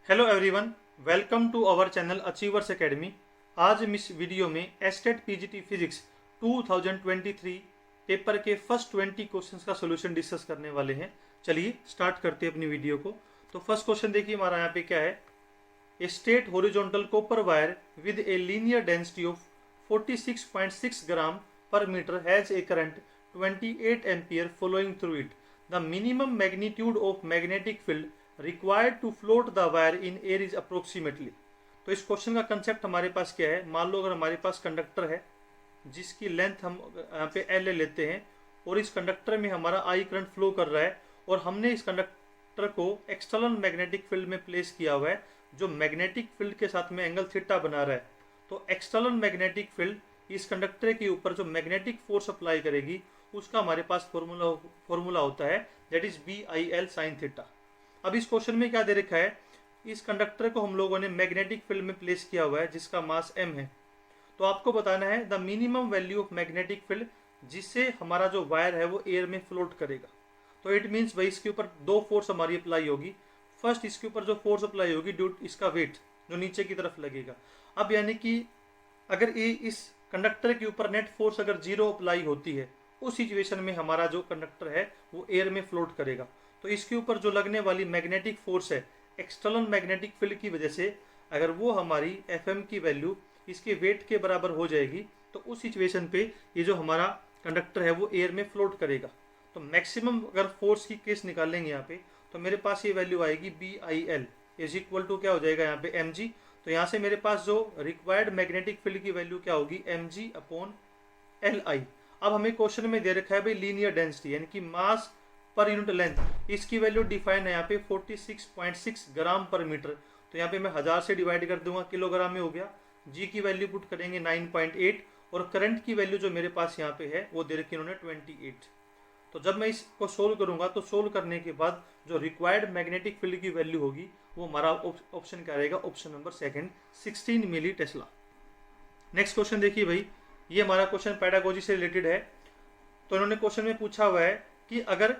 Hello everyone, welcome to our channel achievers academy. आज हम इस वीडियो में एस्टेट पीजीटी फिजिक्स 2023 पेपर के फर्स्ट 20 क्वेश्चंस का सॉल्यूशन डिस्कस करने वाले हैं। चलिए स्टार्ट करते हैं अपनी वीडियो को। तो फर्स्ट क्वेश्चन देखिए हमारा यहाँ पे क्या है। A straight horizontal copper wire with a linear density of 46.6 gram per meter has a current 28 ampere flowing through it. The minimum magnitude of magnetic field required to float the wire in air is approximately. तो इस question का concept हमारे पास क्या है। मान लो अगर हमारे पास कंडक्टर है जिसकी लेंथ हम यहाँ पे एल लेते हैं और इस कंडक्टर में हमारा आई करंट फ्लो कर रहा है और हमने इस कंडक्टर को एक्सटर्नल मैग्नेटिक फील्ड में प्लेस किया हुआ है जो मैग्नेटिक फील्ड के साथ में एंगल थीटा बना रहा है। तो एक्सटर्नल मैग्नेटिक फील्ड इस कंडक्टर के ऊपर जो मैग्नेटिक फोर्स अप्लाई करेगी उसका हमारे पास फॉर्मूला होता है, that is BIL sine theta. अब इस क्वेश्चन में क्या दे रखा है, इस कंडक्टर को हम लोगों ने मैग्नेटिक फील्ड में प्लेस किया हुआ है जिसका मास m है। तो आपको बताना है the minimum value of magnetic field जिससे हमारा जो वायर है वो एयर में फ्लोट करेगा। तो इट मीन्स भाई इसके ऊपर दो फोर्स हमारी अप्लाई होगी। फर्स्ट इसके ऊपर जो फोर्स अप्लाई होगी ड्यू इसका वेट जो नीचे की तरफ लगेगा। अब यानी कि अगर ये इस कंडक्टर के ऊपर नेट फोर्स अगर 0 अप्लाई होती है उस सिचुएशन में हमारा जो कंडक्टर है वो एयर में फ्लोट करेगा। तो इसके ऊपर जो लगने वाली मैग्नेटिक फोर्स है एक्सटर्नल मैग्नेटिक फील्ड की वजह से अगर वो हमारी FM की वैल्यू इसके वेट के बराबर हो जाएगी तो उस सिचुएशन पे ये जो हमारा कंडक्टर है वो एयर में फ्लोट करेगा। तो मैक्सिमम अगर फोर्स की केस निकालेंगे यहाँ पे तो मेरे पास ये वैल्यू आएगी BIL इज इक्वल टू क्या हो जाएगा यहाँ पे mg। तो यहाँ से मेरे पास जो रिक्वायर्ड मैग्नेटिक फील्ड की वैल्यू क्या होगी mg/li। अब हमें क्वेश्चन में दे रखा है भाई लीनियर डेंसिटी यानी कि मास पर यूनिट लेंथ, इसकी वैल्यू डिफाइन है यहाँ पे 46.6 ग्राम पर मीटर। तो यहाँ पे मैं 1000 से डिवाइड कर दूंगा, किलोग्राम में हो गया। जी की वैल्यू पुट करेंगे 9.8 और करंट की वैल्यू जो मेरे पास यहाँ पे है वो दे रखी इन्होंने 28। तो जब मैं इसको सोल्व करूंगा तो सोल्व करने के बाद जो रिक्वायर्ड मैग्नेटिक फील्ड की वैल्यू होगी वो हमारा ऑप्शन क्या रहेगा, ऑप्शन नंबर सेकंड 16 मिली टेस्ला। नेक्स्ट क्वेश्चन देखिए भाई, ये हमारा क्वेश्चन पेडागोजी से रिलेटेड है। तो इन्होंने क्वेश्चन में पूछा हुआ है कि अगर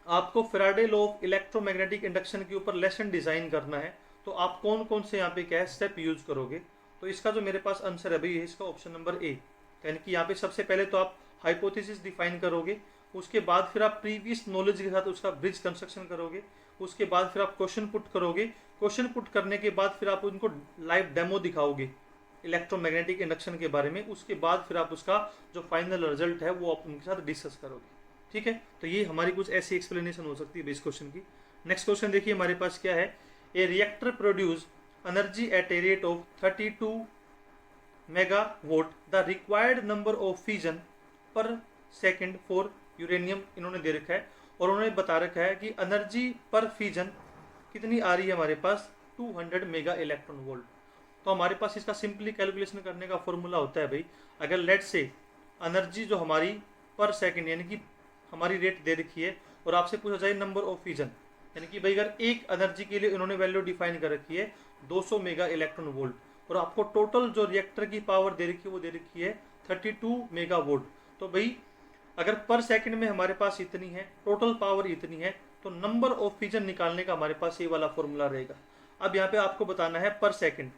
आपको Faraday law of electromagnetic induction के ऊपर लेसन डिजाइन करना है तो आप कौन कौन से यहाँ पे क्या स्टेप यूज करोगे। तो इसका जो मेरे पास आंसर है भाई इसका ऑप्शन नंबर ए। यानी कि यहाँ पे सबसे पहले तो आप हाइपोथेसिस डिफाइन करोगे, उसके बाद फिर आप प्रीवियस नॉलेज के साथ उसका ब्रिज कंस्ट्रक्शन करोगे, उसके बाद फिर आप क्वेश्चन पुट करोगे, क्वेश्चन पुट करने के बाद फिर आप उनको लाइव डेमो दिखाओगे इलेक्ट्रोमैग्नेटिक इंडक्शन के बारे में, उसके बाद फिर आप उसका जो फाइनल रिजल्ट है वो आप उनके साथ डिस्कस करोगे। ठीक है, तो ये हमारी कुछ ऐसी एक्सप्लेनेशन हो सकती है इस क्वेश्चन की। नेक्स्ट क्वेश्चन देखिए हमारे पास क्या है। A reactor produce energy at a rate of 32 megawatt. The required number of fusion per second for uranium इन्होंने दे रखा है और उन्होंने बता रखा है कि एनर्जी पर फ्यूजन कितनी आ रही है हमारे पास 200 मेगा इलेक्ट्रॉन वोल्ट। तो हमारे पास इसका सिंपली कैलकुलेशन करने का फॉर्मूला होता है भाई, अगर लेट से एनर्जी जो हमारी पर सेकंड यानी कि हमारी रेट दे रखी है और आपसे पूछा जाए नंबर ऑफ फ्यूजन, यानी कि भाई अगर एक एनर्जी के लिए इन्होंने वैल्यू डिफाइन कर रखी है 200 मेगा इलेक्ट्रॉन वोल्ट और आपको टोटल जो रिएक्टर की पावर दे रखी है वो दे रखी है 32 मेगा वोल्ट। तो भाई अगर पर सेकंड में हमारे पास इतनी है, टोटल पावर इतनी है, तो नंबर ऑफ फ्यूजन निकालने का हमारे पास ये वाला फॉर्मूला रहेगा। अब यहाँ पे आपको बताना है पर सेकंड।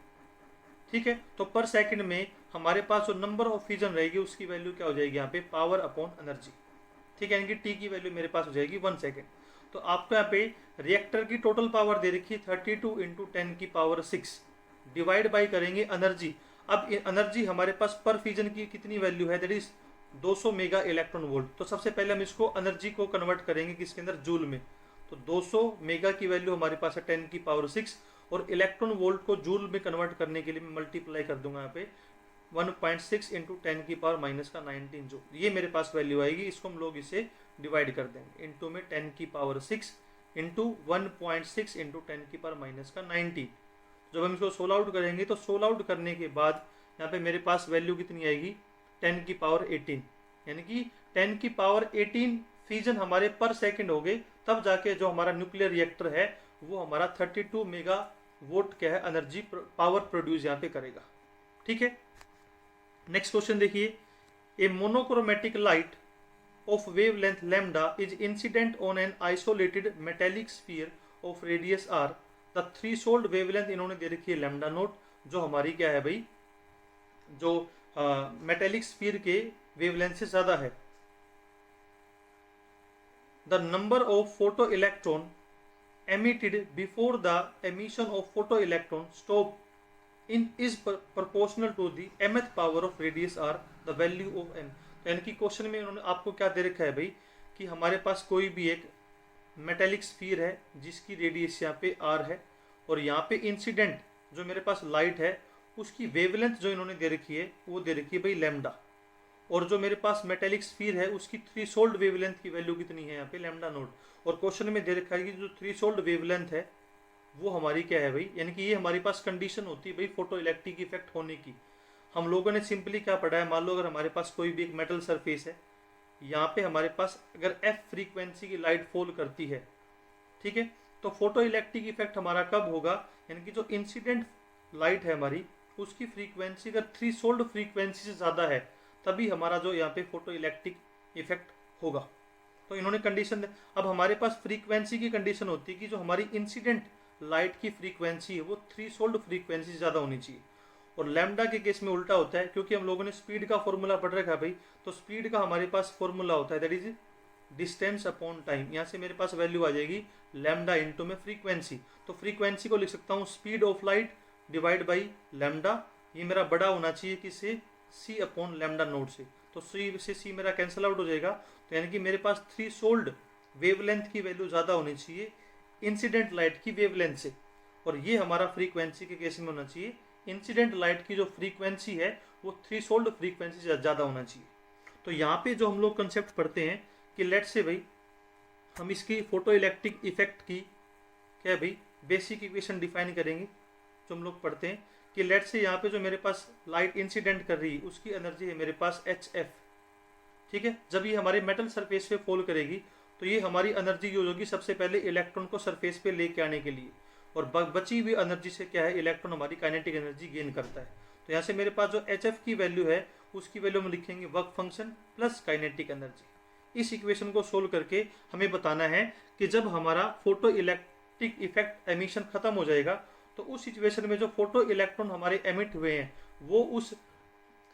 ठीक है, तो पर सेकंड में हमारे पास जो नंबर ऑफ फ्यूजन रहेगी उसकी वैल्यू क्या हो जाएगी यहाँ पे पावर अपॉन एनर्जी। ठीक है, यानी कि टी की वैल्यू मेरे पास हो जाएगी 1 सेकेंड। तो आपको यहाँ पे रिएक्टर की टोटल पावर दे रखी है 32 इंटू 10 की पावर 6 डिवाइड बाई करेंगे एनर्जी। अब एनर्जी हमारे पास पर फ्यूजन की कितनी वैल्यू है, that is 200 mega electron volt. तो सबसे पहले हम इसको एनर्जी को कन्वर्ट करेंगे किसके अंदर, जूल में। तो 200 मेगा की वैल्यू हमारे पास है 10 की पावर 6 और इलेक्ट्रॉन वोल्ट को जूल में कन्वर्ट करने के लिए मैं मल्टीप्लाई कर दूंगा यहाँ पे 1.6 इंटू 10 की पावर माइनस का 19 जो ये मेरे पास वैल्यू आएगी। इसको हम लोग इसे डिवाइड कर देंगे इंटू में 10 की पावर 6 इंटू 1.6 इंटू 10 की पावर माइनस का 90। जब हम इसको सोल आउट करेंगे तो सोल आउट करने के बाद यहाँ पे मेरे पास वैल्यू कितनी आएगी 10 की पावर 18, यानी कि 10 की पावर 18 फ्यूजन हमारे पर सेकेंड हो गए। तब जाके जो हमारा न्यूक्लियर रिएक्टर है वो हमारा 32 मेगा वोट क्या है एनर्जी पावर प्रोड्यूस यहाँ पे करेगा। ठीक है, नेक्स्ट क्वेश्चन देखिए। A monochromatic light of wavelength lambda is incident on an isolated metallic sphere of radius r the threshold wavelength इन्होंने दे रखी है लैम्डा नोट, जो हमारी क्या है भाई, जो मेटेलिक स्फीयर के वेवलेंथ से ज्यादा है। The number of photo electron emitted before the emission of photoelectron stop in is proportional to the mth power of radius r, the value of m। तो यानी कि क्वेश्चन में उन्होंने आपको क्या दे रखा है भाई, कि हमारे पास कोई भी एक मेटेलिक स्फीयर है जिसकी रेडियस यहाँ पे r है, और यहाँ पे इंसिडेंट जो मेरे पास लाइट है उसकी वेवलेंथ जो इन्होंने दे रखी है वो दे रखी है भाई लैम्डा, और जो मेरे पास मेटेलिक स्फीयर है उसकी थ्रीशोल्ड वेवलेंथ की वैल्यू कितनी है यहाँ पे लैम्डा नोट। और क्वेश्चन में दे रखा है कि जो थ्रीशोल्ड वेवलेंथ है वो हमारी क्या है भाई, यानी कि ये हमारे पास कंडीशन होती है भाई फोटो इलेक्ट्रिक इफेक्ट होने की। हम लोगों ने सिंपली क्या पढ़ा है, मान लो अगर हमारे पास कोई भी एक मेटल सरफेस है, यहाँ पे हमारे पास अगर एफ फ्रीक्वेंसी की लाइट फॉल करती है, ठीक है, तो फोटो इलेक्ट्रिक इफेक्ट हमारा कब होगा, यानी कि जो इंसिडेंट लाइट है हमारी उसकी फ्रीक्वेंसी अगर थ्रीशोल्ड फ्रीक्वेंसी से ज़्यादा है तभी हमारा जो यहाँ पे फोटो इलेक्ट्रिक इफेक्ट होगा। तो इन्होंने कंडीशन, अब हमारे पास फ्रीक्वेंसी की कंडीशन होती है कि जो हमारी इंसिडेंट लाइट की फ्रीक्वेंसी है वो थ्रीशोल्ड फ्रीक्वेंसी से ज़्यादा होनी चाहिए। और लैम्डा के केस में उल्टा होता है, क्योंकि हम लोगों ने स्पीड का फॉर्मूला पढ़ रखा है भाई, तो स्पीड का हमारे पास फॉर्मूला होता है that is distance upon time. यहाँ से मेरे पास वैल्यू आ जाएगी लैम्डा इंटू में फ्रीक्वेंसी, तो फ्रीक्वेंसी को लिख सकता हूँ speed of light divide by lambda. ये मेरा बड़ा होना चाहिए किससे, सी अपॉन लैम्डा नोट से, तो सी से सी मेरा कैंसिल आउट हो जाएगा। तो यानी कि मेरे पास थ्रीशोल्ड वेवलेंथ की वैल्यू ज़्यादा होनी चाहिए इंसिडेंट लाइट की वेवलेंथ से, और ये हमारा फ्रीक्वेंसी के केस में होना चाहिए इंसिडेंट लाइट की जो फ्रीक्वेंसी है वो थ्रीशोल्ड फ्रीक्वेंसी से ज़्यादा होना चाहिए। तो यहाँ पे जो हम लोग कंसेप्ट पढ़ते हैं कि लेट से भाई हम इसकी फोटो इलेक्ट्रिक इफेक्ट की क्या भाई बेसिक इक्वेशन डिफाइन करेंगे, जो हम लोग पढ़ते हैं कि लेट से यहाँ पे जो मेरे पास लाइट इंसिडेंट कर रही है उसकी एनर्जी है मेरे पास HF, ठीक है। जब ये हमारे मेटल सरफेस पे फॉल करेगी तो ये हमारी एनर्जी यूज होगी सबसे पहले इलेक्ट्रॉन को सरफेस पे लेके आने के लिए, और बची हुई एनर्जी से क्या है इलेक्ट्रॉन हमारी काइनेटिक एनर्जी गेन करता है। तो यहाँ से मेरे पास जो HF की वैल्यू है उसकी वैल्यू हम लिखेंगे work function plus kinetic energy. इस इक्वेशन को सोल्व करके हमें बताना है कि जब हमारा फोटो इलेक्ट्रिक इफेक्ट एमिशन खत्म हो जाएगा तो उस सिचुएशन में जो फोटो इलेक्ट्रॉन हमारे एमिट हुए हैं वो उस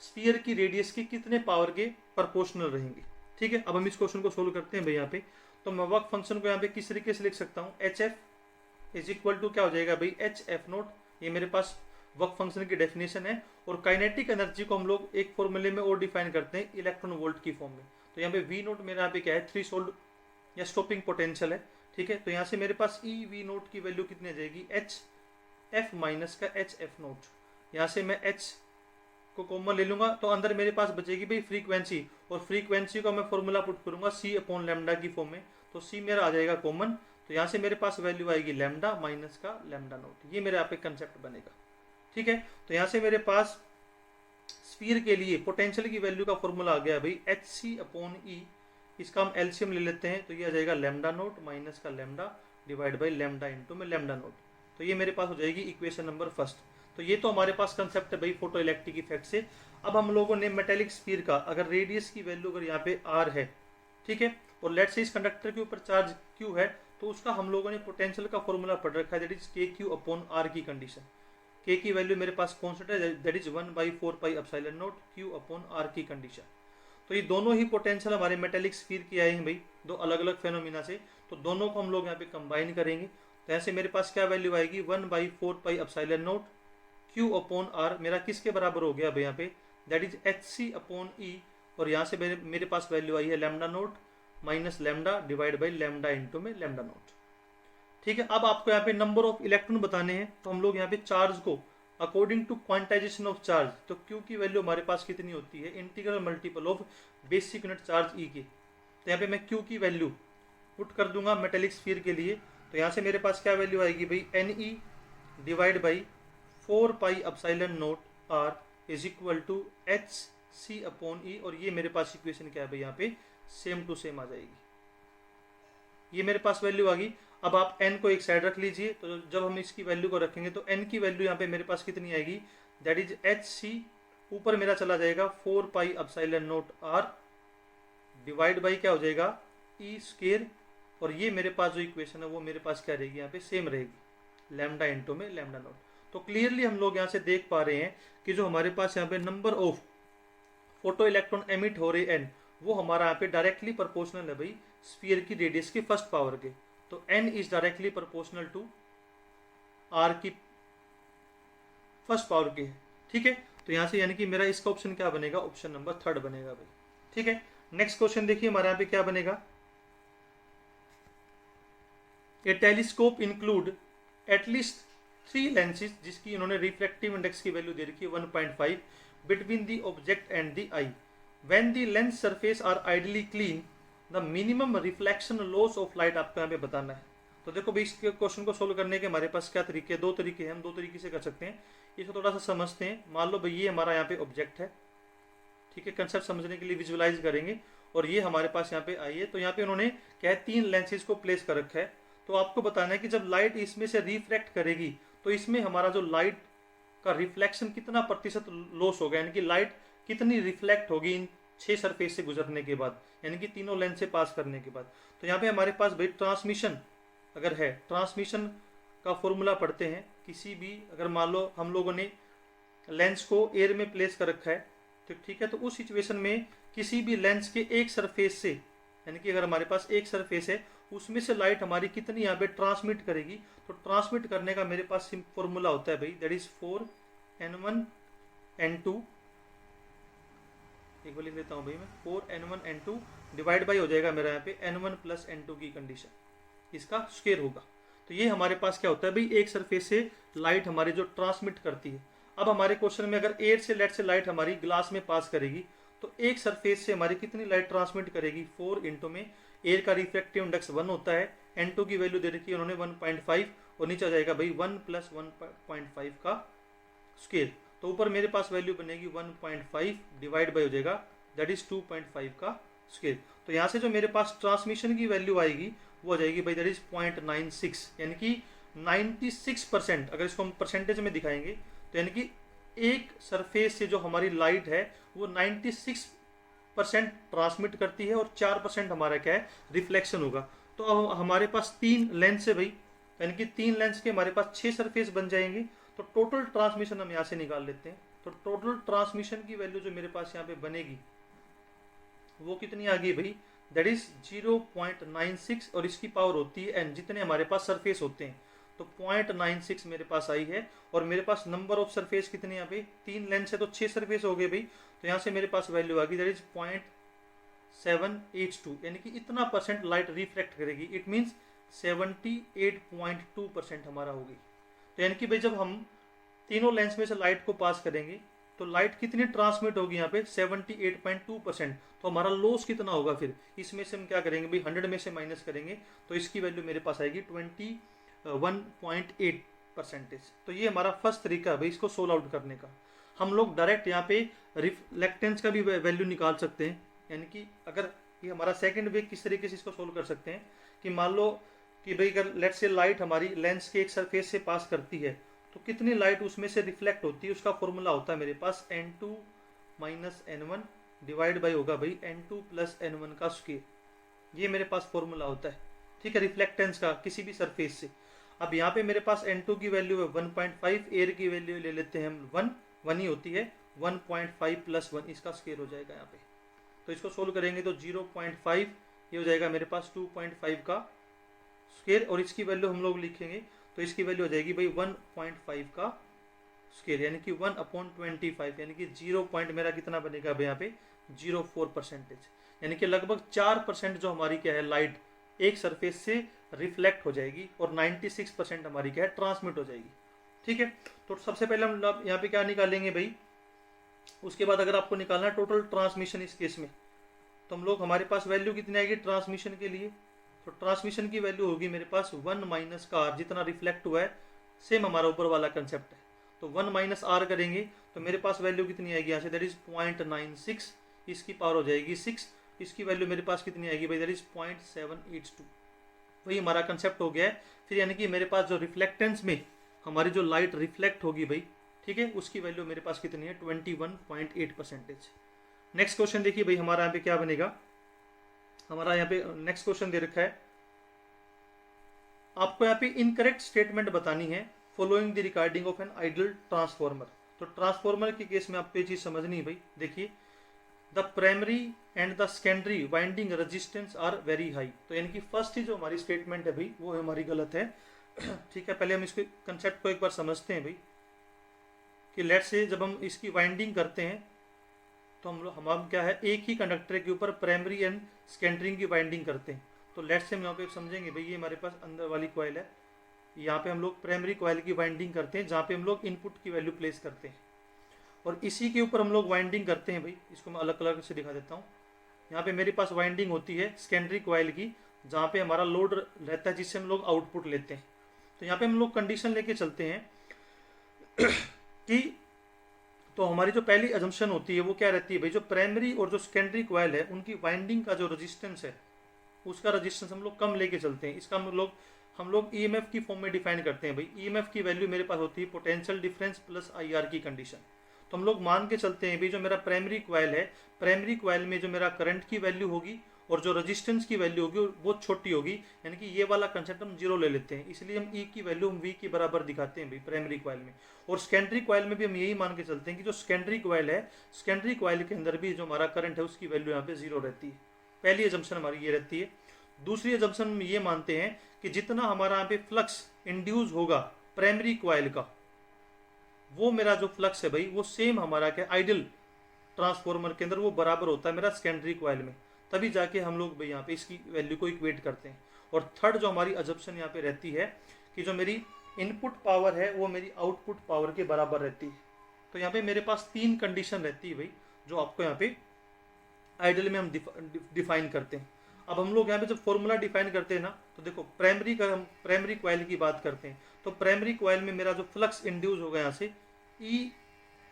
स्फीयर की रेडियस की कितने पावर के प्रोपोर्शनल रहेंगे, ठीक है। अब हम इस क्वेश्चन को सोल्व करते हैं भाई। यहाँ पे तो मैं वर्क फंक्शन को यहाँ पे किस तरीके से लिख सकता हूँ, HF इज इक्वल टू क्या हो जाएगा भाई HF नोट, ये मेरे पास वर्क फंक्शन की डेफिनेशन है। और काइनेटिक एनर्जी को हम लोग एक फॉर्मूले में और डिफाइन करते हैं इलेक्ट्रॉन वोल्ट की फॉर्म में। तो यहाँ पे V नोट मेरा यहाँ पे क्या है थ्रीशोल्ड या स्टॉपिंग पोटेंशियल है, ठीक है। तो यहाँ से मेरे पास EV नोट की वैल्यू कितनी आ जाएगी HF माइनस का HF नोट। यहाँ से मैं H को कॉमन ले लूंगा तो अंदर मेरे पास बचेगी भाई फ्रीक्वेंसी, और फ्रीक्वेंसी को मैं फॉर्मूला पुट करूंगा C अपॉन लैम्डा की फॉर्म में, तो C मेरा आ जाएगा कॉमन। तो यहाँ से मेरे पास वैल्यू आएगी लैम्डा माइनस का लैम्डा नोट, ये मेरे यहाँ पे कंसेप्ट बनेगा, ठीक है। तो यहाँ से मेरे पास स्फीयर के लिए पोटेंशियल की वैल्यू का फॉर्मूला आ गया भाई HC अपॉन E, इसका हम एलसीएम ले लेते हैं तो ये आ जाएगा लैम्डा नोट माइनस का lambda divide by lambda into में लैम्डा नोट। तो ये मेरे पास हो जाएगी इक्वेशन नंबर फर्स्ट। तो ये तो हमारे पास कंसेप्ट है भाई फोटो इलेक्ट्रिक इफेक्ट से। अब हम लोगों ने मेटेलिक स्फीयर का अगर रेडियस की वैल्यू अगर यहाँ पे R है, ठीक है, और लेट से इस कंडक्टर के ऊपर चार्ज Q है, तो उसका हम लोगों ने पोटेंशियल का फॉर्मूला पढ़ रखा है that is KQ upon R की कंडीशन। K की वैल्यू मेरे पास कॉन्स्टेंट है that is 1/4 pi epsilon not Q upon R की कंडीशन। तो ये दोनों ही पोटेंशियल हमारे मेटेलिक स्फीयर की आए हैं भाई दो अलग अलग फेनोमिना से, तो दोनों को हम लोग यहाँ पे कंबाइन करेंगे। तो ऐसे मेरे पास क्या वैल्यू आएगी 1/4 pi epsilon not Q upon R मेरा किसके बराबर हो गया भाई यहाँ पे that is HC upon E, और यहाँ से मेरे पास वैल्यू आई है lambda note minus lambda divide by lambda into में लैम्डा नोट, ठीक है। अब आपको यहाँ पे नंबर ऑफ इलेक्ट्रॉन बताने हैं, तो हम लोग यहाँ पे चार्ज को according to quantization of charge, तो Q की वैल्यू हमारे पास कितनी होती है integral multiple of basic unit charge E की। तो यहाँ पे मैं Q की वैल्यू पुट कर दूंगा मेटेलिक स्फीयर के लिए, तो यहाँ से मेरे पास क्या वैल्यू आएगी भाई NE divide by 4 pi epsilon naught R is equal to HC upon E, और ये मेरे पास इक्वेशन क्या है भाई यहाँ पे सेम टू सेम आ जाएगी, ये मेरे पास वैल्यू आ गई। अब आप n को एक साइड रख लीजिए, तो जब हम इसकी वैल्यू को रखेंगे तो n की वैल्यू यहाँ पे मेरे पास कितनी आएगी दैट इज HC ऊपर मेरा चला जाएगा 4 pi epsilon naught R divide by क्या हो जाएगा E स्क्वायर, और ये मेरे पास जो इक्वेशन है वो मेरे पास क्या रहेगी यहाँ पे सेम रहेगी, लैम्डा इंटू में लैम्डा नॉट। तो क्लियरली हम लोग यहाँ से देख पा रहे हैं कि जो हमारे पास यहाँ पे number of photo electron emit हो रहे एन, वो हमारा यहाँ पे डायरेक्टली प्रोपोर्शनल है भाई स्फीयर की रेडियस की फर्स्ट पावर के। तो N is directly proportional to R की फर्स्ट पावर के, ठीक है। तो यहाँ से यानी कि मेरा इसका ऑप्शन क्या बनेगा, ऑप्शन नंबर 3 बनेगा भाई, ठीक है। नेक्स्ट क्वेश्चन देखिए हमारे यहाँ पे क्या बनेगा। A telescope include at least 3 lenses जिसकी इन्होंने रिफ्लेक्टिव इंडेक्स की वैल्यू दे रखी है 1.5 between the object and the eye. When the lens surface are ideally clean the minimum reflection loss of light आपको यहाँ पे बताना है। तो देखो भाई, इस क्वेश्चन को सोल्व करने के हमारे पास क्या तरीके, 2 तरीके हैं, हम 2 तरीके से कर सकते हैं। इसको थोड़ा सा समझते हैं। मान लो भाई ये हमारा यहाँ पे ऑब्जेक्ट है, ठीक है, कंसेप्ट समझने के लिए विजुअलाइज करेंगे। और ये हमारे पास यहाँ पे आई है। तो यहाँ पे उन्होंने क्या है, 3 लेंसेज को प्लेस कर रखा है। तो आपको बताना है कि जब लाइट इसमें से रिफ्लेक्ट करेगी तो इसमें हमारा जो लाइट का रिफ्लेक्शन कितना प्रतिशत लॉस होगा, यानी कि लाइट कितनी रिफ्लेक्ट होगी इन 6 सरफेस से गुजरने के बाद, यानी कि तीनों लेंस से पास करने के बाद। तो यहाँ पे हमारे पास भाई ट्रांसमिशन अगर है, ट्रांसमिशन का फॉर्मूला पढ़ते हैं। किसी भी अगर मान लो हम लोगों ने लेंस को एयर में प्लेस कर रखा है, तो ठीक है, तो उस सिचुएशन में किसी भी लेंस के एक सरफेस से, यानी कि अगर हमारे पास एक सरफेस है उसमें से लाइट हमारी कितनी यहाँ पे ट्रांसमिट करेगी। तो ट्रांसमिट करने का मेरे पास फॉर्मूला होता है भाई, दैट इज 4n1n2, एक बार लिख लेता हूँ भाई मैं, 4n1n2 डिवाइड बाई हो जाएगा मेरा यहाँ पे n1 प्लस n2 की कंडीशन, इसका स्क्वायर होगा। तो ये हमारे पास क्या होता है भाई, एक सरफेस से लाइट हमारी जो ट्रांसमिट करती है। अब हमारे क्वेश्चन में अगर एयर से लेट से लाइट हमारी ग्लास में पास करेगी तो एक सरफेस से हमारी कितनी लाइट ट्रांसमिट करेगी, 4 इंटू में एयर का रिफ्लेक्टिव इंडेक्स 1 होता है, n2 की वैल्यू दे रखी है उन्होंने 1.5 और नीचे आ जाएगा भाई 1 प्लस 1.5 का स्क्वायर। तो ऊपर मेरे पास वैल्यू बनेगी 1.5 डिवाइड बाई हो जाएगा दैट इज 2.5 का स्क्वायर। तो यहाँ से जो मेरे पास ट्रांसमिशन की वैल्यू आएगी वो आ जाएगी भाई दैट इज 0.96, यानी कि 96%। अगर इसको हम परसेंटेज में दिखाएंगे तो यानी कि एक सरफेस से जो हमारी लाइट है वो 96% ट्रांसमिट करती है और 4% हमारा क्या है, रिफ्लेक्शन होगा। तो अब हमारे पास 3 लेंस है भाई, यानी कि 3 लेंस के हमारे पास 6 सरफेस बन जाएंगे। तो टोटल ट्रांसमिशन हम यहाँ से निकाल लेते हैं। तो टोटल ट्रांसमिशन की वैल्यू जो मेरे पास यहाँ पे बनेगी वो कितनी आ गई भाई, दैट इज 0.96 और इसकी पावर होती है n, जितने हमारे पास सरफेस होते हैं। तो 0.96 मेरे पास आई है। और मेरे पास नंबर ऑफ सरफेस कितने यहाँ पे, 3 लेंस है तो 6 सरफेस हो गए भाई। तो यहाँ से मेरे पास वैल्यू आ गई दैट इज 0.782, यानी कि इतना परसेंट लाइट रिफ्लेक्ट करेगी। इट मीन्स 78.2% हमारा होगी। तो यानी कि भाई जब हम तीनों लेंस में से लाइट को पास करेंगे तो लाइट कितनी ट्रांसमिट होगी यहाँ पे, 78.2%। तो हमारा लॉस कितना होगा, फिर इसमें से हम क्या करेंगे भाई, 100 में से माइनस करेंगे तो इसकी वैल्यू मेरे पास आएगी 21.8%। तो ये हमारा फर्स्ट तरीका है भाई इसको सोल्व आउट करने का। हम लोग डायरेक्ट यहाँ पे रिफ्लेक्टेंस का भी वैल्यू निकाल सकते हैं, यानी कि अगर ये हमारा सेकंड वे किस तरीके से इसको सोल्व कर सकते हैं कि मान लो कि भाई अगर लेट्स से लाइट हमारी लेंस के एक सरफेस से पास करती है तो कितनी लाइट उसमें से रिफ्लेक्ट होती है, उसका फॉर्मूला होता है मेरे पास n2 minus n1 divide by होगा भाई n2 प्लस n1 का स्क्वायर। ये मेरे पास फॉर्मूला होता है, ठीक है, रिफ्लेक्टेंस का किसी भी सरफेस से। अब यहाँ पे मेरे पास n2 की वैल्यू है 1.5, एयर की वैल्यू ले लेते हैं हम 1 ही होती है, 1.5 प्लस 1 इसका स्क्वायर हो जाएगा यहाँ पे। तो इसको सोल्व करेंगे तो 0.5 ये हो जाएगा मेरे पास 2.5 का स्क्वायर और इसकी वैल्यू हम लोग लिखेंगे तो इसकी वैल्यू हो जाएगी भाई 1.5 का स्क्वायर, यानी कि 1/25, यानी कि 0 पॉइंट मेरा कितना बनेगा भाई यहाँ पे 0.4%, यानी कि लगभग 4% जो हमारी क्या है लाइट एक सरफेस से रिफ्लेक्ट हो जाएगी और 96% हमारी क्या है ट्रांसमिट हो जाएगी, ठीक है। तो सबसे पहले हम यहाँ पे क्या निकालेंगे भाई, उसके बाद अगर आपको निकालना है टोटल ट्रांसमिशन इस केस में तो हम लोग हमारे पास वैल्यू कितनी आएगी ट्रांसमिशन के लिए। तो ट्रांसमिशन की वैल्यू होगी मेरे पास 1 माइनस का आर, जितना रिफ्लेक्ट हुआ है सेम हमारा ऊपर वाला कंसेप्ट है। तो 1 माइनस आर करेंगे तो मेरे पास वैल्यू कितनी आएगी यहाँ से, दैट इज 0.96, इसकी पावर हो जाएगी 6, इसकी वैल्यू मेरे पास कितनी आएगी भाई, दैट इज 0.782। वही हमारा कंसेप्ट हो गया है। फिर यानी कि मेरे पास जो रिफ्लेक्टेंस में हमारी जो लाइट रिफ्लेक्ट होगी भाई, ठीक है, उसकी वैल्यू मेरे पास कितनी है 21.8%। नेक्स्ट क्वेश्चन देखिए भाई हमारा यहाँ पे क्या बनेगा। हमारा यहाँ पे नेक्स्ट क्वेश्चन दे रखा है आपको यहाँ पे इनकरेक्ट स्टेटमेंट बतानी है following the regarding of an ideal transformer. तो ट्रांसफॉर्मर के केस में आपको ये चीज समझनी है भाई। देखिए, the primary and the secondary winding resistance R very high. तो यानी कि फर्स्ट ही जो हमारी स्टेटमेंट है भाई वो हमारी गलत है। ठीक है, पहले हम इसके कंसेप्ट को एक बार समझते हैं भाई कि लेट्स से जब हम इसकी वाइंडिंग करते हैं तो हम क्या है, एक ही कंडक्टर के ऊपर प्राइमरी एंड सेकेंडरी की वाइंडिंग करते हैं। तो लेट्स से हम यहाँ पे समझेंगे भाई, ये हमारे पास अंदर वाली कॉइल है, यहाँ पे हम लोग प्राइमरी कॉइल की वाइंडिंग करते हैं जहाँ पे हम लोग इनपुट की वैल्यू प्लेस करते हैं, और इसी के ऊपर हम लोग वाइंडिंग करते हैं भाई। इसको मैं अलग कलर से दिखा देता हूँ। यहाँ पे मेरे पास वाइंडिंग होती है सेकेंडरी कॉइल की, जहाँ पे हमारा लोड रहता है जिससे हम लोग आउटपुट लेते हैं। तो यहाँ पे हम लोग कंडीशन लेके चलते हैं कि तो हमारी जो पहली अजम्पशन होती है वो क्या रहती है भाई, जो प्राइमरी और जो सेकेंडरी कॉइल है उनकी वाइंडिंग का जो रेजिस्टेंस है उसका रेजिस्टेंस हम लोग कम लेके चलते हैं। इसका हम लोग ईएमएफ की फॉर्म में डिफाइन करते हैं भाई। ईएमएफ की वैल्यू मेरे पास होती है पोटेंशियल डिफरेंस प्लस आईआर की कंडीशन। तो हम लोग मान के चलते हैं भाई, जो मेरा प्राइमरी कॉइल है, प्राइमरी कॉइल में जो मेरा करंट की वैल्यू होगी और जो रेजिस्टेंस की वैल्यू होगी वो छोटी होगी, यानी कि ये वाला कंसेप्ट हम जीरो ले लेते हैं। इसलिए हम ई की वैल्यू हम वी के बराबर दिखाते हैं भाई प्राइमरी कॉइल में। और सेकेंडरी कॉइल में भी हम यही मान के चलते हैं कि जो सेकेंडरी कॉइल है, सेकेंडरी कॉइल के अंदर भी जो हमारा करंट है उसकी वैल्यू यहाँ पे जीरो रहती है। पहली एजम्पशन हमारी ये रहती है। दूसरी एजम्पशन हम ये मानते हैं कि जितना हमारा यहाँ पे फ्लक्स इंड्यूस होगा प्राइमरी कॉइल का, वो मेरा जो फ्लक्स है भाई वो सेम हमारा क्या आइडियल ट्रांसफॉर्मर के अंदर वो बराबर होता है मेरा सेकेंडरी कॉइल में। तभी जाके हम लोग भाई यहाँ पे इसकी वैल्यू को इक्वेट करते हैं। और थर्ड जो हमारी अजम्पशन यहाँ पे रहती है कि जो मेरी इनपुट पावर है वो मेरी आउटपुट पावर के बराबर रहती है। तो यहाँ पे मेरे पास तीन कंडीशन रहती है भाई जो आपको यहाँ पे आइडियल में हम डिफाइन करते हैं। अब हम लोग यहाँ पे जब फॉर्मूला डिफाइन करते हैं ना, तो देखो हम प्राइमरी कॉइल की बात करते हैं। तो प्राइमरी कॉइल में मेरा जो फ्लक्स इंड्यूस होगा यहाँ से ई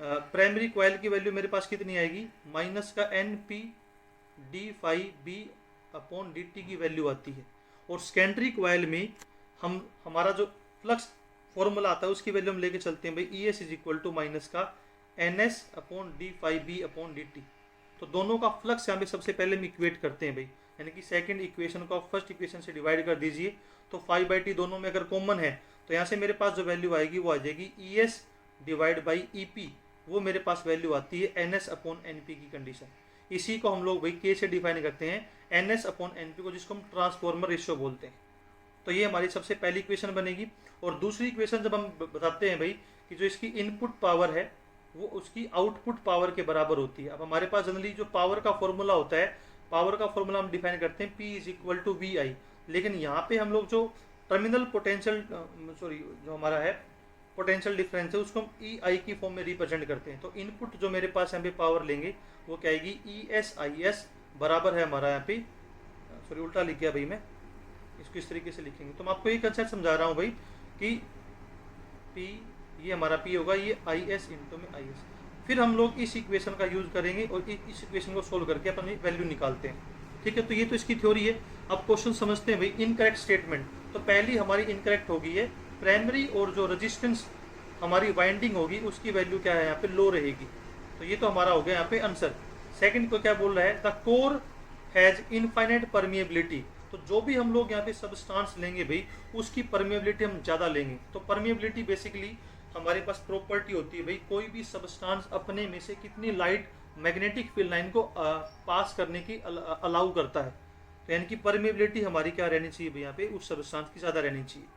प्राइमरी कॉइल की वैल्यू मेरे पास कितनी आएगी, माइनस का N P D phi B upon D T की वैल्यू आती है। और सेकेंडरी कॉइल में हमारा जो फ्लक्स फॉर्मूला आता है उसकी वैल्यू हम लेके चलते हैं भाई, E S is equal to minus का N S upon D phi B upon D T. तो दोनों का फ्लक्स यहाँ पे सबसे पहले हम इक्वेट करते हैं भाई, यानी कि सेकंड इक्वेशन को आप फर्स्ट इक्वेशन से डिवाइड कर दीजिए। तो फाइव बाई टी दोनों में अगर कॉमन है तो यहाँ से मेरे पास जो वैल्यू आएगी वो आ जाएगी E S divide by E P, वो मेरे पास वैल्यू आती है N S upon N P की कंडीशन। इसी को हम लोग भाई के से डिफाइन करते हैं, N S upon N P को, जिसको हम ट्रांसफॉर्मर रेशियो बोलते हैं। तो ये हमारी सबसे पहली इक्वेशन बनेगी। और दूसरी इक्वेशन जब हम बताते हैं भाई कि जो इसकी इनपुट पावर है वो उसकी आउटपुट पावर के बराबर होती है। अब हमारे पास जनरली जो पावर का फॉर्मूला होता है, पावर का फॉर्मूला हम डिफाइन करते हैं P is equal to V I. लेकिन यहाँ पे हम लोग जो टर्मिनल पोटेंशियल जो हमारा है पोटेंशियल डिफरेंस है उसको हम ई आई की फॉर्म में रिप्रेजेंट करते हैं। तो इनपुट जो मेरे पास यहाँ पे पावर लेंगे वो क्या आएगी, ई एस आई एस बराबर है हमारा यहाँ पे, सॉरी उल्टा लिख गया भाई मैं, इसको इस तरीके से लिखेंगे। तो मैं आपको ये कंसेप्ट समझा रहा हूँ भाई कि P ये हमारा P होगा, ये आई एस इंटू में आई एस। फिर हम लोग इस इक्वेशन का यूज करेंगे और इस इक्वेशन को सोल्व करके अपन वैल्यू निकालते हैं। ठीक है, तो ये तो इसकी थ्योरी है। अब क्वेश्चन समझते हैं भाई, इनकरेक्ट स्टेटमेंट। तो पहली हमारी इनकरेक्ट होगी है, प्राइमरी और जो रेजिस्टेंस हमारी वाइंडिंग होगी उसकी वैल्यू क्या है यहाँ पे, लो रहेगी। तो ये तो हमारा हो गया यहाँ पे आंसर। सेकंड को क्या बोल रहा है, the core has infinite permeability. तो जो भी हम लोग यहाँ पे सबस्टांस लेंगे भाई उसकी परमिएबिलिटी हम ज़्यादा लेंगे। तो परमिएबिलिटी बेसिकली हमारे पास प्रॉपर्टी होती है भाई, कोई भी सबस्टांस अपने में से कितनी लाइट मैग्नेटिक फील्ड लाइन को पास करने की अलाउ करता है। तो यानी कि परमिएबिलिटी हमारी क्या रहनी चाहिए भाई यहाँ पे, उस सबस्टांस की ज़्यादा रहनी चाहिए।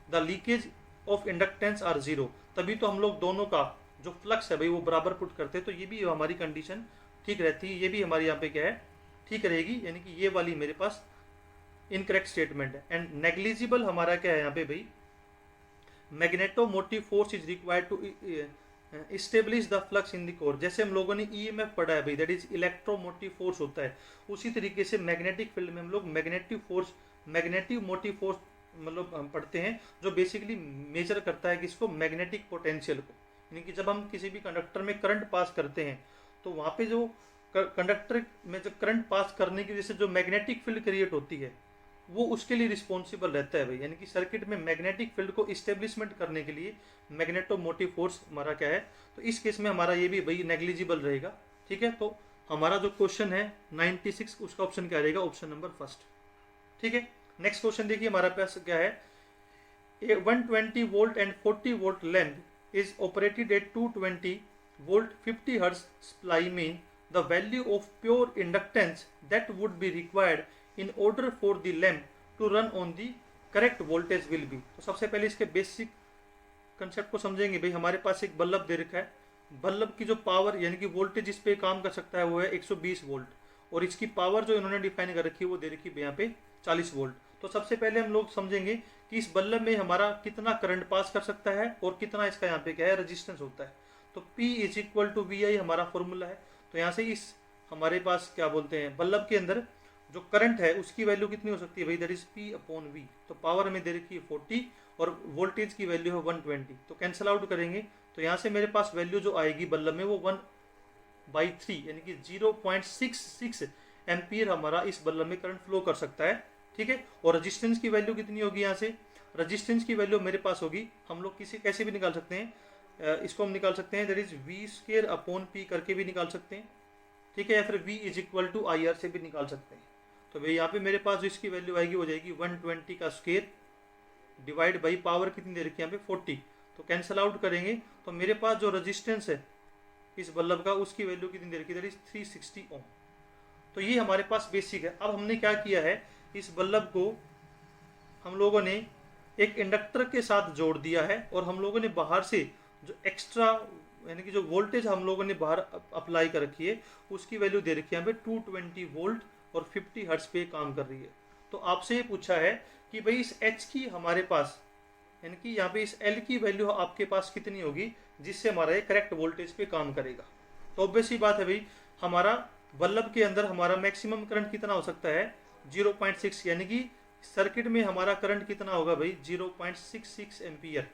The leakage of inductance are zero, तभी तो हम लोग दोनों का जो फ्लक्स है भाई वो बराबर पुट करते हैं। तो ये भी हमारी कंडीशन ठीक रहती है, ये भी हमारी यहाँ पे क्या है, ठीक रहेगी। यानी कि ये वाली मेरे पास इनकरेक्ट स्टेटमेंट है। एंड नेग्लिजिबल हमारा क्या है यहाँ पे भाई, magnetomotive force is required to establish the flux in the core. जैसे हम लोगों ने ईएमएफ पढ़ा है भाई, दैट इज इलेक्ट्रोमोटिव फोर्स होता है, उसी तरीके से मैग्नेटिक फील्ड में हम लोग मैग्नेटिव मोटिव फोर्स मतलब हम पढ़ते हैं, जो बेसिकली मेजर करता है किसको, मैग्नेटिक पोटेंशियल को। यानी कि जब हम किसी भी कंडक्टर में करंट पास करते हैं तो वहाँ पे जो कंडक्टर में जो करंट पास करने की वजह से जो मैग्नेटिक फील्ड क्रिएट होती है वो उसके लिए रिस्पॉन्सिबल रहता है भाई। यानी कि सर्किट में मैग्नेटिक फील्ड को इस्टेब्लिशमेंट करने के लिए मैग्नेटोमोटिव फोर्स हमारा क्या है। तो इस केस में हमारा ये भी भाई नेग्लिजिबल रहेगा। ठीक है, तो हमारा जो क्वेश्चन है 96 उसका ऑप्शन क्या रहेगा, ऑप्शन नंबर फर्स्ट। ठीक है, नेक्स्ट क्वेश्चन देखिए हमारे पास क्या है A 120 volt and 40 volt lamp is operated at 220 volt 50 hertz supply mean the value of pure inductance that would be required in order for the lamp to run on the correct voltage will be। तो सबसे पहले इसके basic concept को समझेंगे भाई। हमारे पास एक bulb दे रखा है, बल्ब की जो पावर यानी कि वोल्टेज इस पे काम कर सकता है वो है 120 वोल्ट और इसकी पावर जो इन्होंने डिफाइन कर रखी है वो दे रखी है यहाँ पे 40 वोल्ट। तो सबसे पहले हम लोग समझेंगे कि इस बल्ब में हमारा कितना करंट पास कर सकता है और कितना इसका यहाँ पे क्या है रेजिस्टेंस होता है। तो P is equal to V I हमारा फॉर्मूला है। तो यहाँ से इस हमारे पास क्या बोलते हैं बल्ब के अंदर जो करंट है उसकी वैल्यू कितनी हो सकती है भाई, that is P upon V. तो पावर हमें दे रखी है 40 और वोल्टेज की वैल्यू है 120। तो कैंसिल आउट करेंगे तो यहाँ से मेरे पास वैल्यू जो आएगी बल्ब में वो 1/3 यानी कि 0.66 एम्पियर हमारा इस बल्ब में करंट फ्लो कर सकता है। ठीक है, और रेजिस्टेंस की वैल्यू कितनी होगी, यहाँ से रेजिस्टेंस की वैल्यू मेरे पास होगी, हम लोग किसी कैसे भी निकाल सकते हैं, इसको हम निकाल सकते हैं that is V square upon P करके भी निकाल सकते हैं। ठीक है, या फिर V is equal to I R से भी निकाल सकते हैं। तो भाई यहाँ पे मेरे पास जो इसकी वैल्यू आएगी हो जाएगी 120 का स्क्वायर डिवाइड बाई पावर कितनी दे रखी है यहाँ पे 40। तो कैंसिल आउट करेंगे तो मेरे पास जो रेजिस्टेंस है इस बल्ब का उसकी वैल्यू कितनी दे रखी है, दैट इज 360 ओम। तो ये हमारे पास बेसिक है। अब हमने क्या किया है, इस बल्ब को हम लोगों ने एक इंडक्टर के साथ जोड़ दिया है और हम लोगों ने बाहर से जो एक्स्ट्रा यानी कि जो वोल्टेज हम लोगों ने बाहर अप्लाई कर रखी है उसकी वैल्यू दे रखी है यहाँ पे 220 वोल्ट और 50 हर्ट्ज पे काम कर रही है। तो आपसे ये पूछा है कि भाई इस H की हमारे पास यानी कि यहाँ पे इस L की वैल्यू आपके पास कितनी होगी जिससे हमारा ये करेक्ट वोल्टेज पे काम करेगा। तो ऑब्वियस ही बात है भाई, हमारा बल्ब के अंदर हमारा मैक्सिमम करंट कितना हो सकता है 0.6 यानी कि सर्किट में हमारा करंट कितना होगा भाई 0.66 एम्पियर।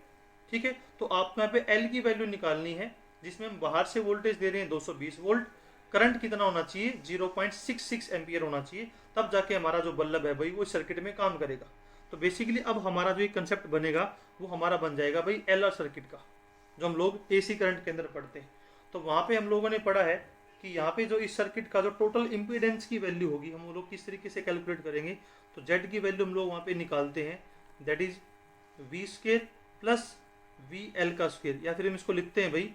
ठीक है, तो आपको यहाँ पे L की वैल्यू निकालनी है जिसमें हम बाहर से वोल्टेज दे रहे हैं 220 वोल्ट, करंट कितना होना चाहिए 0.66 एम्पियर होना चाहिए, तब जाके हमारा जो बल्ब है भाई वो सर्किट में काम करेगा। तो बेसिकली अब हमारा जो एक कंसेप्ट बनेगा वो हमारा बन जाएगा भाई एल आर सर्किट का, जो हम लोग AC करंट के अंदर पढ़ते हैं। तो वहाँ पे हम लोगों ने पढ़ा है कि यहाँ पे जो इस सर्किट का जो टोटल इम्पीडेंस की वैल्यू होगी हम लोग किस तरीके से कैलकुलेट करेंगे। तो Z की वैल्यू हम लोग वहाँ पे निकालते हैं, that is V square plus V L का स्क्वायर, या फिर हम इसको लिखते हैं भाई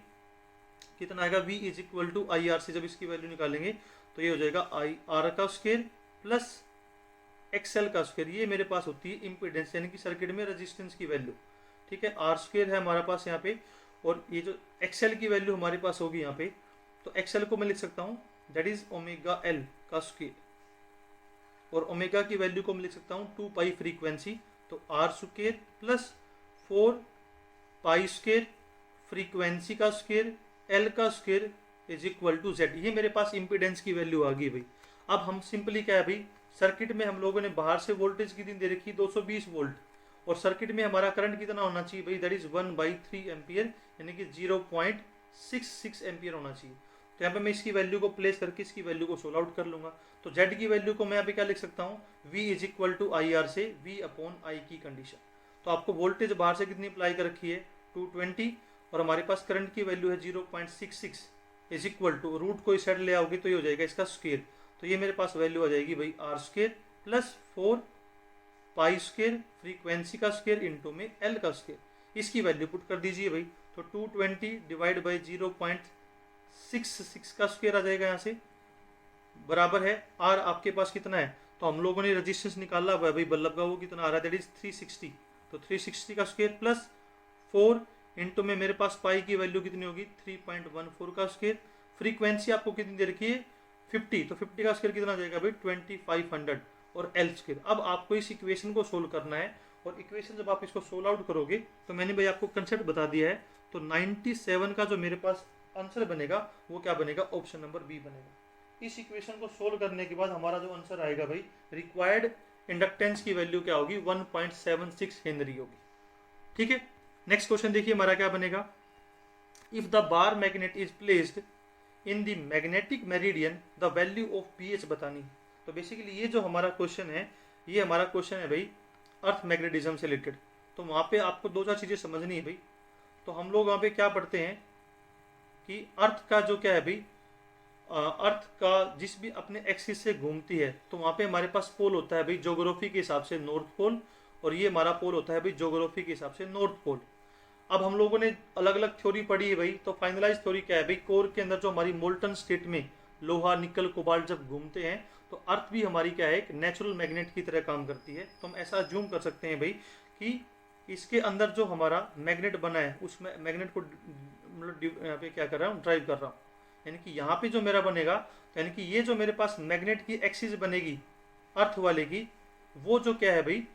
कितना आएगा V is equal to I R से जब इसकी वैल्यू निकालेंगे तो ये हो जाएगा आई आर का स्क्वायर प्लस XL का स्क्वायर। ये मेरे पास होती है इम्पीडेंस यानी कि सर्किट में रेजिस्टेंस की वैल्यू। ठीक है, आर स्क्वायर है हमारा पास यहाँ पे और ये जो XL की वैल्यू हमारे पास होगी यहाँ पे, तो XL को मैं लिख सकता हूँ दैट इज ओमेगा L का स्क्वायर और ओमेगा की वैल्यू को मैं लिख सकता हूँ 2 पाई फ्रीक्वेंसी। तो R square plus 4 pi square frequency का स्क्वायर L का square is equal to Z। ये मेरे पास इम्पीडेंस की वैल्यू आ गई भाई। अब हम सिंपली क्या है भाई, सर्किट में हम लोगों ने बाहर से वोल्टेज कितनी दे रखी 220 वोल्ट और सर्किट में हमारा करंट कितना होना चाहिए भाई, दैट इज 1/3 एम्पियर यानी कि 0.66 एम्पियर होना चाहिए। तो यहाँ पे मैं इसकी वैल्यू को प्लेस करके इसकी वैल्यू को सोल्व आउट कर लूंगा। तो Z की वैल्यू को मैं यहाँ पे क्या लिख सकता हूँ, V is equal to I R से V अपॉन आई की कंडीशन। तो आपको वोल्टेज बाहर से कितनी अप्लाई कर रखी है 220 और हमारे पास करंट की वैल्यू है 0.66 इज इक्वल टू रूट को इस साइड ले आओगे तो ये हो जाएगा इसका स्क्वायर। तो ये मेरे पास वैल्यू आ जाएगी भाई R square plus 4 pi square frequency का स्क्वायर इंटू में L का स्क्वायर। इसकी वैल्यू पुट कर दीजिए भाई, तो 220 डिवाइड बाई 0.66 का स्क्वायर आ जाएगा यहाँ से, बराबर है R आपके पास कितना है, तो हम लोगों ने रेजिस्टेंस निकाला हुआ है भाई बल्ब का, वो कितना आ रहा है दैट इज 360। तो 360 का स्क्वायर प्लस 4 इंटू में मेरे पास पाई की वैल्यू कितनी होगी 3.14 का स्क्वायर। फ्रीक्वेंसी आपको कितनी दे रखी है 50, तो 50 का स्क्वायर कितना आ जाएगा भाई 2500 और L स्क्वायर। अब आपको इस इक्वेशन को सोल्व करना है और इक्वेशन जब आप इसको सोल्व आउट करोगे तो मैंने भाई आपको कंसेप्ट बता दिया है। तो 97 का जो मेरे पास आंसर बनेगा वो क्या बनेगा, ऑप्शन नंबर बी बनेगा। इस इक्वेशन को सोल्व करने के बाद हमारा जो आंसर आएगा भाई, रिक्वायर्ड इंडक्टेंस की वैल्यू क्या होगी 1.76 हेनरी होगी। ठीक है, नेक्स्ट क्वेश्चन देखिए हमारा क्या बनेगा, if the bar magnet is placed in the magnetic meridian the value of pH बतानी है। तो बेसिकली ये जो हमारा क्वेश्चन है ये हमारा क्वेश्चन है भाई अर्थ मैग्नेटिज्म से रिलेटेड। तो वहाँ पे आपको 2-4 चीज़ें समझनी है भाई। तो हम लोग वहाँ पे क्या पढ़ते हैं कि अर्थ का जो क्या है भाई, अर्थ का जिस भी अपने एक्सिस से घूमती है तो वहाँ पे हमारे पास पोल होता है भाई ज्योग्राफी के हिसाब से नॉर्थ पोल और ये हमारा पोल होता है भाई ज्योग्राफी के हिसाब से नॉर्थ पोल। अब हम लोगों ने अलग अलग थ्योरी पढ़ी है भाई, तो फाइनलाइज थ्योरी क्या है भाई, कोर के अंदर जो हमारी मोल्टन स्टेट में लोहा निकल कोबाल्ट जब घूमते हैं तो अर्थ भी हमारी क्या है, एक नेचुरल मैग्नेट की तरह काम करती है। तो हम ऐसा ज्यूम कर सकते हैं भाई कि इसके अंदर जो हमारा मैग्नेट बना है उसमें मैग्नेट को मतलब यहाँ पे क्या कर रहा हूँ, ड्राइव कर रहा हूँ, यानी कि यहाँ पे जो मेरा बनेगा, यानी कि ये जो मेरे पास मैग्नेट की एक्सिस बनेगी अर्थ वाले की, वो जो क्या है भाई,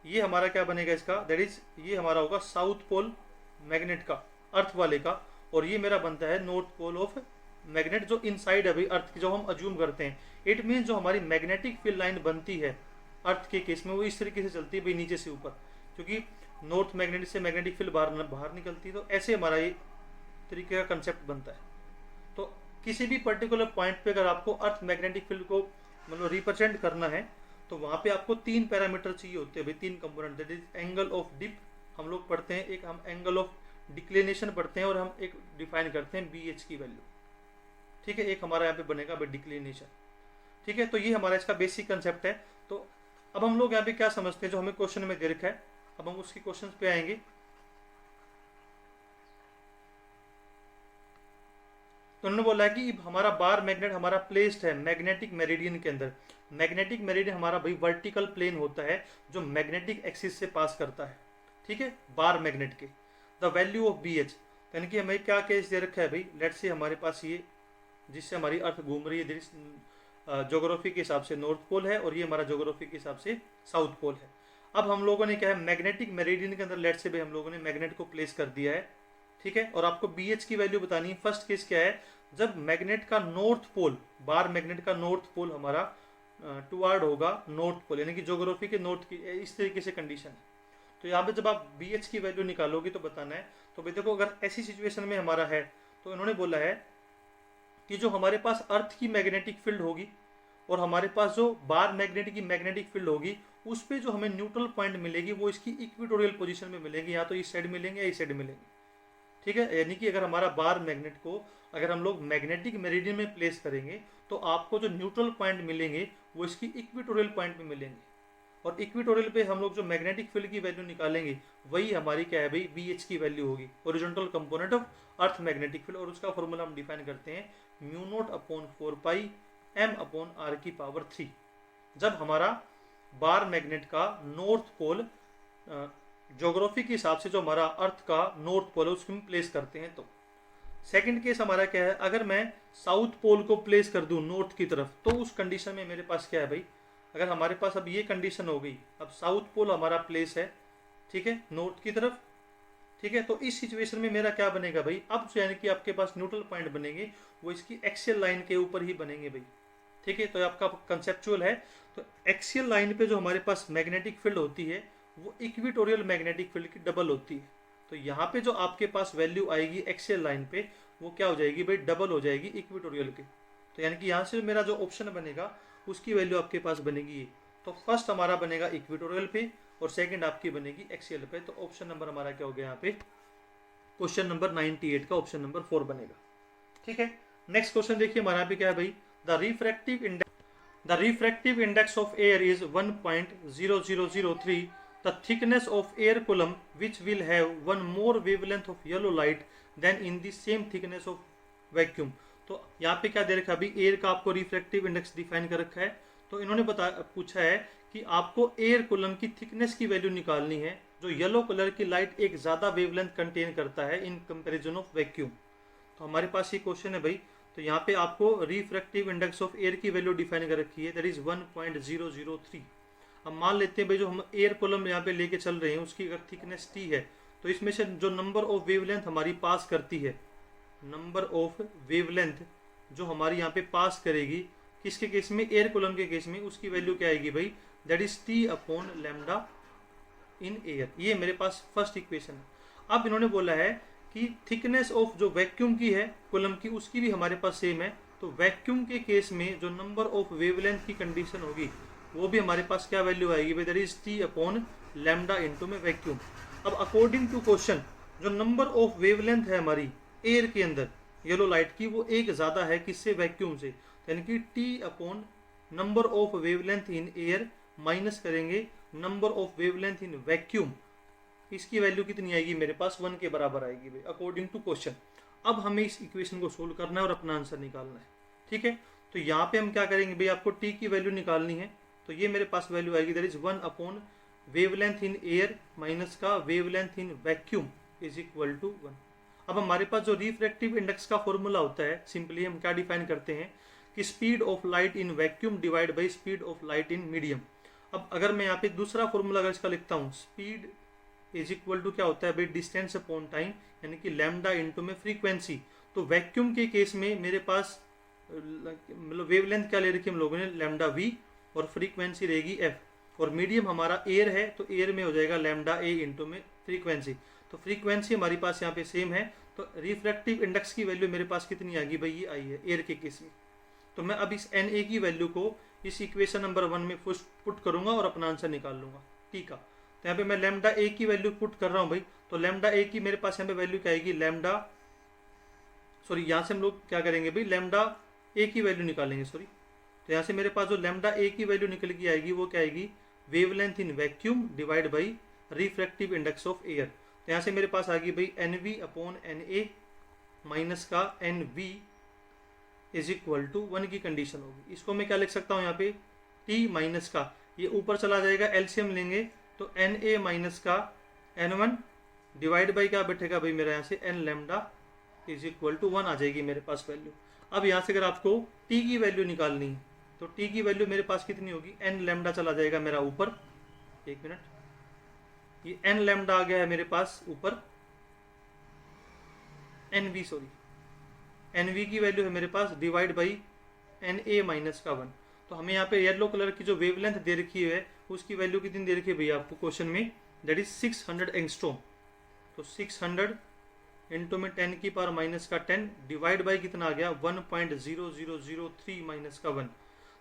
ये हमारा क्या बनेगा इसका, दैट इज ये हमारा होगा साउथ पोल मैग्नेट का, अर्थ वाले का, और ये मेरा बनता है नॉर्थ पोल ऑफ मैग्नेट जो इनसाइड है भाई अर्थ की, जो हम अज्यूम करते हैं। इट मीन जो हमारी मैग्नेटिक फील्ड लाइन बनती है अर्थ के केस में वो इस तरीके से चलती है भाई नीचे से ऊपर, क्योंकि नॉर्थ मैग्नेट से मैग्नेटिक फील्ड बाहर निकलती है। तो ऐसे हमारा ये तरीके का कंसेप्ट बनता है। तो किसी भी पर्टिकुलर पॉइंट पे अगर आपको अर्थ मैग्नेटिक फील्ड को मतलब रिप्रेजेंट करना है तो वहाँ पे आपको 3 पैरामीटर चाहिए होते हैं भाई, 3 component, that is angle of dip हम लोग पढ़ते हैं, एक हम एंगल ऑफ डिक्लिनेशन पढ़ते हैं, और हम एक डिफाइन करते हैं BH की वैल्यू, ठीक है। एक हमारा यहाँ पे बनेगा भाई डिक्लिनेशन, ठीक है। तो ये हमारा इसका बेसिक कंसेप्ट है। तो अब हम लोग यहाँ पे क्या समझते हैं, जो हमें क्वेश्चन में दे रखा है, अब हम उसके क्वेश्चन पे आएंगे। तो उन्होंने बोला है कि हमारा बार मैग्नेट हमारा प्लेस्ड है मैग्नेटिक मेरिडियन के अंदर। मैग्नेटिक मेरिडियन हमारा भाई वर्टिकल प्लेन होता है जो मैग्नेटिक एक्सिस से पास करता है, ठीक है, बार मैग्नेट के। द वैल्यू ऑफ BH, यानी कि हमें क्या केस दे रखा है भाई, लेट्स से हमारे पास ये जिससे हमारी अर्थ घूम रही है ज्योग्राफी के हिसाब से नॉर्थ पोल है, और ये हमारा ज्योग्राफी के हिसाब से साउथ पोल है। अब हम लोगों ने क्या है, मैग्नेटिक मेरिडियन के अंदर लेट्स से भाई हम लोगों ने मैग्नेट को प्लेस कर दिया है, ठीक है। और आपको BH की वैल्यू बतानी है। फर्स्ट केस क्या है, जब मैग्नेट का नॉर्थ पोल, बार मैग्नेट का नॉर्थ पोल हमारा टुवार्ड होगा नॉर्थ पोल, यानी कि ज्योग्राफी के नॉर्थ की, इस तरीके से कंडीशन है। तो यहाँ पे जब आप BH की वैल्यू निकालोगे तो बताना है। तो भाई देखो, अगर ऐसी सिचुएशन में हमारा है तो इन्होंने बोला है कि जो हमारे पास अर्थ की मैग्नेटिक फील्ड होगी और हमारे पास जो बार मैग्नेट की मैग्नेटिक फील्ड होगी, उस पर जो हमें न्यूट्रल पॉइंट मिलेगी वो इसकी इक्वेटोरियल पोजीशन में मिलेगी, या तो इस साइड मिलेंगे या इस साइड मिलेंगे, ठीक है। यानी कि अगर हमारा बार मैग्नेट को अगर हम लोग मैग्नेटिक मेरिडियन में प्लेस करेंगे तो आपको जो न्यूट्रल पॉइंट मिलेंगे वो इसकी इक्वेटोरियल पॉइंट में मिलेंगे, और इक्वेटोरियल पे हम लोग जो मैग्नेटिक फील्ड की वैल्यू निकालेंगे वही हमारी क्या है भाई, BH की वैल्यू होगी, horizontal component of earth magnetic field. और उसका फॉर्मूला हम डिफाइन करते हैं μ0/4π m/r⁻³ जब हमारा बार मैग्नेट का नॉर्थ पोल ज्योग्राफी के हिसाब से जो हमारा अर्थ का नॉर्थ पोल है उसको प्लेस करते हैं। तो सेकंड केस हमारा क्या है, अगर मैं साउथ पोल को प्लेस कर दूं नॉर्थ की तरफ, तो उस कंडीशन में मेरे पास क्या है भाई, अगर हमारे पास अब ये कंडीशन हो गई, अब साउथ पोल हमारा प्लेस है, ठीक है, नॉर्थ की तरफ, ठीक है। तो इस सिचुएशन में मेरा क्या बनेगा भाई, अब यानी कि आपके पास न्यूट्रल पॉइंट बनेंगे वो इसकी एक्सियल लाइन के ऊपर ही बनेंगे भाई, ठीक है। तो आपका कंसेप्चुअल है। तो एक्सियल लाइन पे जो हमारे पास मैग्नेटिक फील्ड होती है वो इक्वेटोरियल मैग्नेटिक फील्ड की डबल होती है। तो यहाँ पे जो आपके पास वैल्यू आएगी एक्सियल लाइन पे वो क्या हो जाएगी भाई, डबल हो जाएगी इक्वेटोरियल के। तो यानी कि यहाँ से मेरा जो ऑप्शन बनेगा उसकी वैल्यू आपके पास बनेगी ये। तो फर्स्ट हमारा बनेगा इक्वेटोरियल पे और सेकंड आपकी बनेगी एक्सियल पे। तो ऑप्शन नंबर हमारा क्या हो गया यहाँ पे, क्वेश्चन नंबर 98 का ऑप्शन नंबर 4 बनेगा, ठीक है। नेक्स्ट क्वेश्चन देखिए हमारा यहाँ पे क्या है भाई, the refractive index of air is 1.0003, the thickness of air column which will have one more wavelength of yellow light than in the same thickness of vacuum। तो यहाँ पे क्या दे रखा है अभी, एयर का आपको रिफ्रैक्टिव इंडेक्स डिफाइन कर रखा है। तो इन्होंने पूछा है कि आपको एयर कॉलम की थिकनेस की वैल्यू निकालनी है जो येलो कलर की लाइट एक ज़्यादा वेवलेंथ कंटेन करता है इन कंपैरिजन ऑफ वैक्यूम। तो हमारे पास ये क्वेश्चन है भाई। तो यहाँ पे आपको रिफ्रैक्टिव इंडेक्स ऑफ एयर की वैल्यू डिफाइन कर रखी है, दैट इज 1.003। अब मान लेते हैं भाई जो हम एयर कॉलम यहाँ पे लेके चल रहे हैं उसकी अगर थिकनेस T है तो इसमें से जो नंबर ऑफ वेवलेंथ हमारी पास करती है, नंबर ऑफ वेवलेंथ जो हमारी यहाँ पे पास करेगी किसके केस में, एयर कॉलम के केस में, उसकी वैल्यू क्या आएगी भाई, that is T/λ in air. ये मेरे पास फर्स्ट इक्वेशन है। अब इन्होंने बोला है कि थिकनेस ऑफ जो वैक्यूम की है कॉलम की उसकी भी हमारे पास सेम है। तो वैक्यूम के केस में जो नंबर ऑफ वेवलेंथ की कंडीशन होगी वो भी हमारे पास क्या वैल्यू आएगी भाई, दैट इज T/λ इनटू में वैक्यूम। अब अकॉर्डिंग टू क्वेश्चन जो नंबर ऑफ वेवलेंथ है हमारी एयर के अंदर येलो लाइट की वो एक ज़्यादा है किससे, वैक्यूम से। यानी कि T/नंबर of wavelength in air minus करेंगे number of wavelength in vacuum, इसकी वैल्यू कितनी आएगी मेरे पास 1 के बराबर आएगी भाई अकॉर्डिंग टू क्वेश्चन। अब हमें इस इक्वेशन को सोल्व करना है और अपना आंसर निकालना है। ठीक है, तो यहाँ पे हम क्या करेंगे भाई, आपको टी की वैल्यू निकालनी है। तो ये मेरे पास वैल्यू आएगी that is 1 upon wavelength in air minus का wavelength in vacuum is equal to 1। अब हमारे पास जो रिफ्रैक्टिव इंडेक्स का फॉर्मूला होता है, सिंपली हम क्या डिफाइन करते हैं कि speed of light in vacuum divide by speed of light in medium. अब अगर मैं यहाँ पे दूसरा फॉर्मूला अगर इसका लिखता हूँ, स्पीड इज इक्वल टू क्या होता है भाई, डिस्टेंस अपॉन टाइम, यानी कि लैम्डा इंटू में फ्रीक्वेंसी। तो वैक्यूम के केस में मेरे पास मतलब वेवलेंथ क्या ले रखी हम लोगों ने, लैम्डा वी, और फ्रीक्वेंसी रहेगी एफ। और मीडियम हमारा एयर है, तो एयर में हो जाएगा लैम्डा ए इंटू में फ्रीक्वेंसी। तो फ्रीक्वेंसी हमारी पास यहाँ पे सेम है, तो रिफ्रैक्टिव इंडेक्स की वैल्यू मेरे पास कितनी आ गई भाई, ये आई है एयर के केस में। तो मैं अब इस एन ए की वैल्यू को इस इक्वेशन नंबर 1 में पुट करूंगा और अपना आंसर निकाल लूंगा। ठीक है, तो यहाँ पे मैं लैम्डा ए की वैल्यू पुट कर रहा हूँ भाई। तो लैम्डा ए की मेरे पास यहाँ पे वैल्यू क्या आएगी, लैम्डा, सॉरी यहाँ से हम लोग क्या करेंगे भाई, लैम्डा ए की वैल्यू निकालेंगे, सॉरी। तो यहाँ से मेरे पास जो लैम्डा ए की वैल्यू निकल के आएगी वो क्या आएगी, wavelength in vacuum divide by refractive index of air. तो यहाँ से मेरे पास आ गई भाई N V upon N A minus का N V is equal to 1 की कंडीशन होगी। इसको मैं क्या लिख सकता हूँ यहाँ पे, टी माइनस का, ये ऊपर चला जाएगा, एलसीएम लेंगे तो एन ए माइनस का एन वन डिवाइड बाई क्या बैठेगा भाई मेरा यहाँ से N lambda is equal to 1 आ जाएगी मेरे पास वैल्यू। अब यहाँ से अगर आपको टी की वैल्यू निकालनी है तो टी की वैल्यू मेरे पास कितनी होगी, एन लैम्डा चला जाएगा मेरा ऊपर, एक मिनट, ये एन लैम्डा आ गया है मेरे पास ऊपर, N V, sorry N V की वैल्यू है मेरे पास divide by N A minus का 1। तो हमें यहाँ पे येलो कलर की जो वेवलेंथ दे रखी है उसकी वैल्यू कितनी दे रखी है भैया आपको क्वेश्चन में, दैट इज 600 एंगस्ट्रॉम। तो 600 इंटू में 10 की पावर माइनस का 10 डिवाइड बाई कितना आ गया 1.0003 माइनस का 1।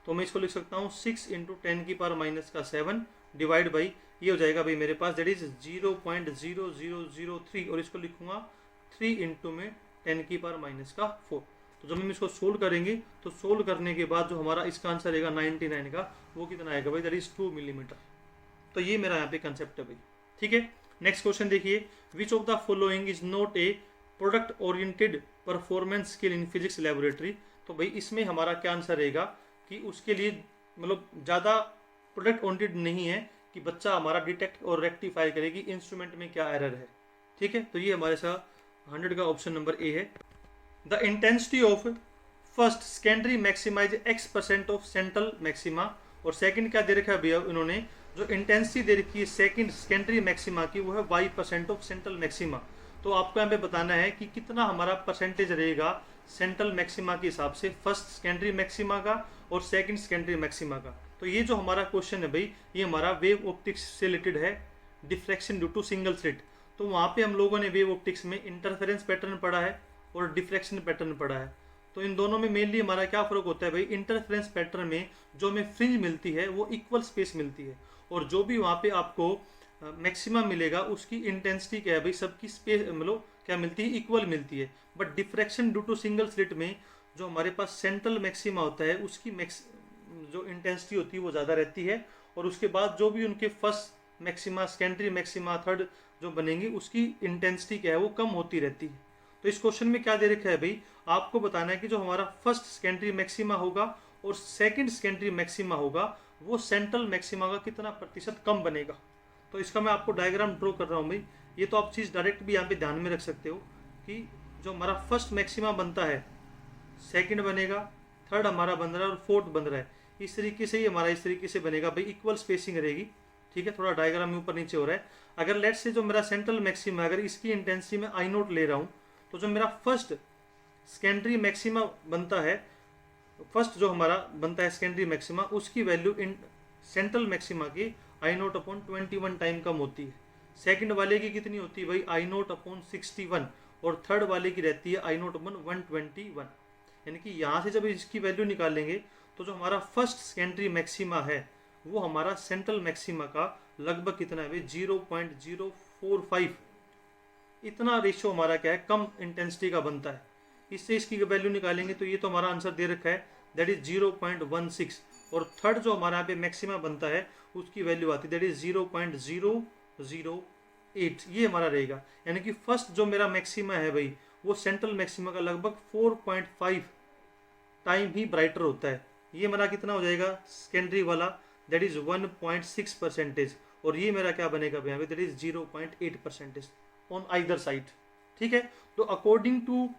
तो मैं इसको लिख सकता हूँ 6 इंटू 10 की पावर माइनस का 7 डिवाइड बाई, ये हो जाएगा भाई मेरे पास दैट इज 0.0003, और इसको लिखूंगा 3 इंटू में 10 की पावर माइनस का 4। तो जब हम इसको सोल्व करेंगे तो सोल्व करने के बाद जो हमारा इसका आंसर रहेगा 99 का, वो कितना आएगा भाई, दैट इज 2 मिलीमीटर। तो ये मेरा यहाँ पे कंसेप्ट है भाई। ठीक है, नेक्स्ट क्वेश्चन देखिए, which of the following is not a product oriented performance skill in physics laboratory. तो भाई इसमें हमारा क्या आंसर रहेगा कि उसके लिए मतलब ज़्यादा प्रोडक्ट ओरिएंटेड नहीं है कि बच्चा हमारा डिटेक्ट और रेक्टिफाई करेगी इंस्ट्रूमेंट में क्या एरर है। ठीक है, तो ये हमारे साथ 100 का ऑप्शन नंबर ए है। The intensity of first secondary maximise x% of central maxima, और सेकंड क्या दे रखा है भैया इन्होंने, जो इंटेंसिटी दे रखी है सेकंड सेकेंडरी मैक्सिमा की वो है y% ऑफ सेंट्रल मैक्सिमा। तो आपको यहाँ पे बताना है कि कितना हमारा परसेंटेज रहेगा सेंट्रल मैक्सिमा के हिसाब से फर्स्ट सेकेंडरी मैक्सिमा का और सेकंड सेकेंडरी मैक्सिमा का। तो ये जो हमारा क्वेश्चन है भाई, ये हमारा वेव ऑप्टिक्स से रिलेटेड है, diffraction due to single slit. तो वहाँ पे हम लोगों ने वेव ऑप्टिक्स में इंटरफेरेंस पैटर्न पढ़ा है और डिफ्रैक्शन पैटर्न पढ़ा है। तो इन दोनों में मेनली हमारा क्या फ़र्क होता है भाई, इंटरफेरेंस पैटर्न में जो हमें फ्रिंज मिलती है वो इक्वल स्पेस मिलती है, और जो भी वहाँ पे आपको मैक्सिमम मिलेगा उसकी इंटेंसिटी क्या है भाई, सबकी स्पेस मतलब क्या मिलती है, इक्वल मिलती है। But diffraction due to single slit में जो हमारे पास सेंट्रल मैक्सिमा होता है उसकी जो इंटेंसिटी होती है वो ज़्यादा रहती है, और उसके बाद जो भी उनके first maxima, secondary maxima, third जो बनेंगी उसकी इंटेंसिटी क्या है वो कम होती रहती है। तो इस क्वेश्चन में क्या दे रखा है भाई, आपको बताना है कि जो हमारा फर्स्ट सेकेंडरी मैक्सिमा होगा और सेकंड सेकेंडरी मैक्सिमा होगा वो सेंट्रल मैक्सिमा का कितना प्रतिशत कम बनेगा। तो इसका मैं आपको डायग्राम ड्रॉ कर रहा हूँ भाई। ये तो आप चीज़ डायरेक्ट भी यहाँ पे ध्यान में रख सकते हो कि जो हमारा फर्स्ट मैक्सिमा बनता है, सेकंड बनेगा, थर्ड हमारा बन रहा है और फोर्थ बन रहा है, इस तरीके से ही हमारा इस तरीके से बनेगा भाई, इक्वल स्पेसिंग रहेगी। ठीक है, थोड़ा डायग्राम में ऊपर नीचे हो रहा है। अगर लेट्स से जो मेरा सेंट्रल मैक्सिमा, अगर इसकी इंटेंसिटी में आई नोट ले रहा हूँ, तो जो मेरा फर्स्ट सेकेंडरी मैक्सिमा बनता है, फर्स्ट जो हमारा बनता है सेकेंडरी मैक्सिमा, उसकी वैल्यू इन सेंट्रल मैक्सिमा की आई नोट अपॉन 21 टाइम कम होती है। सेकंड वाले की कितनी होती है भाई, आई नोट अपॉन 61, और थर्ड वाले की रहती है आई नोट अपॉन 121। यानी कि यहाँ से जब इसकी वैल्यू निकालेंगे तो जो हमारा फर्स्ट सेकेंडरी मैक्सिमा है वो हमारा सेंट्रल मैक्सिमा का लगभग कितना है भाई, 0.045, इतना रेशियो हमारा क्या है, कम इंटेंसिटी का बनता है। इससे इसकी वैल्यू निकालेंगे तो ये तो हमारा आंसर दे रखा है दैट इज 0.16, और थर्ड जो हमारा यहाँ पे मैक्सिमा बनता है उसकी वैल्यू आती है दैट इज 0.008, ये हमारा रहेगा। यानी कि फर्स्ट जो मेरा मैक्सिमा है भाई वो सेंट्रल मैक्सिमा का लगभग 4.5 टाइम ही ब्राइटर होता है। ये मेरा कितना हो जाएगा सेकेंडरी वाला, दैट इज 1.6%, और ये मेरा क्या बनेगा भैया that is 0.8% on either side. ठीक है, तो अकॉर्डिंग टू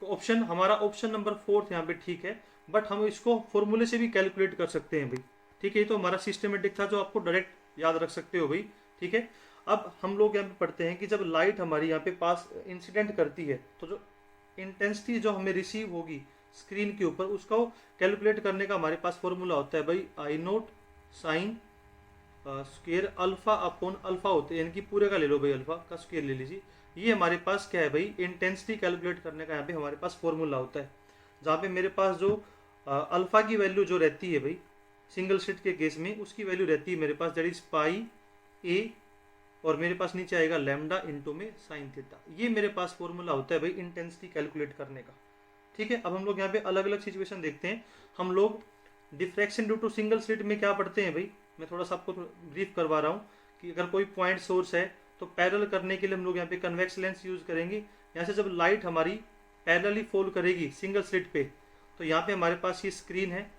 ऑप्शन हमारा ऑप्शन नंबर 4 यहाँ पे ठीक है, बट हम इसको फॉर्मूले से भी कैलकुलेट कर सकते हैं भाई। ठीक है, ये तो हमारा सिस्टमेटिक था जो आपको डायरेक्ट याद रख सकते हो भाई। ठीक है, अब हम लोग यहाँ पे पढ़ते हैं कि जब लाइट हमारी यहाँ पे पास इंसिडेंट करती है तो जो इंटेंसिटी जो हमें रिसीव होगी स्क्रीन के ऊपर उसका कैलकुलेट करने का हमारे पास फॉर्मूला होता है भाई I naught sine square alpha upon alpha होते हैं, यानी कि पूरे का ले लो भाई, अल्फा का स्क्वेयर ले लीजिए। ये हमारे पास क्या है भाई इंटेंसिटी कैलकुलेट करने का यहाँ पे हमारे पास फॉर्मूला होता है, जहाँ पे मेरे पास जो अल्फा की वैल्यू जो रहती है भाई सिंगल स्लिट के केस में उसकी वैल्यू रहती है मेरे पास दैट इज पाई ए, और मेरे पास नीचे आएगा लैम्डा इंटू में साइन थीटा। ये मेरे पास फॉर्मूला होता है भाई इंटेंसिटी कैलकुलेट करने का। ठीक है, अब हम लोग यहाँ पे अलग अलग सिचुएशन देखते हैं। हम लोग diffraction due to single slit में क्या पढ़ते हैं भाई, मैं थोड़ा सा आपको ब्रीफ करवा रहा हूँ कि अगर कोई पॉइंट सोर्स है तो पैरेलल करने के लिए हम लोग यहाँ पे कन्वेक्स लेंस यूज करेंगे। यहाँ से जब लाइट हमारी पैरेलली फॉल करेगी सिंगल स्लिट पे तो यहाँ पे हमारे पास ये स्क्रीन है,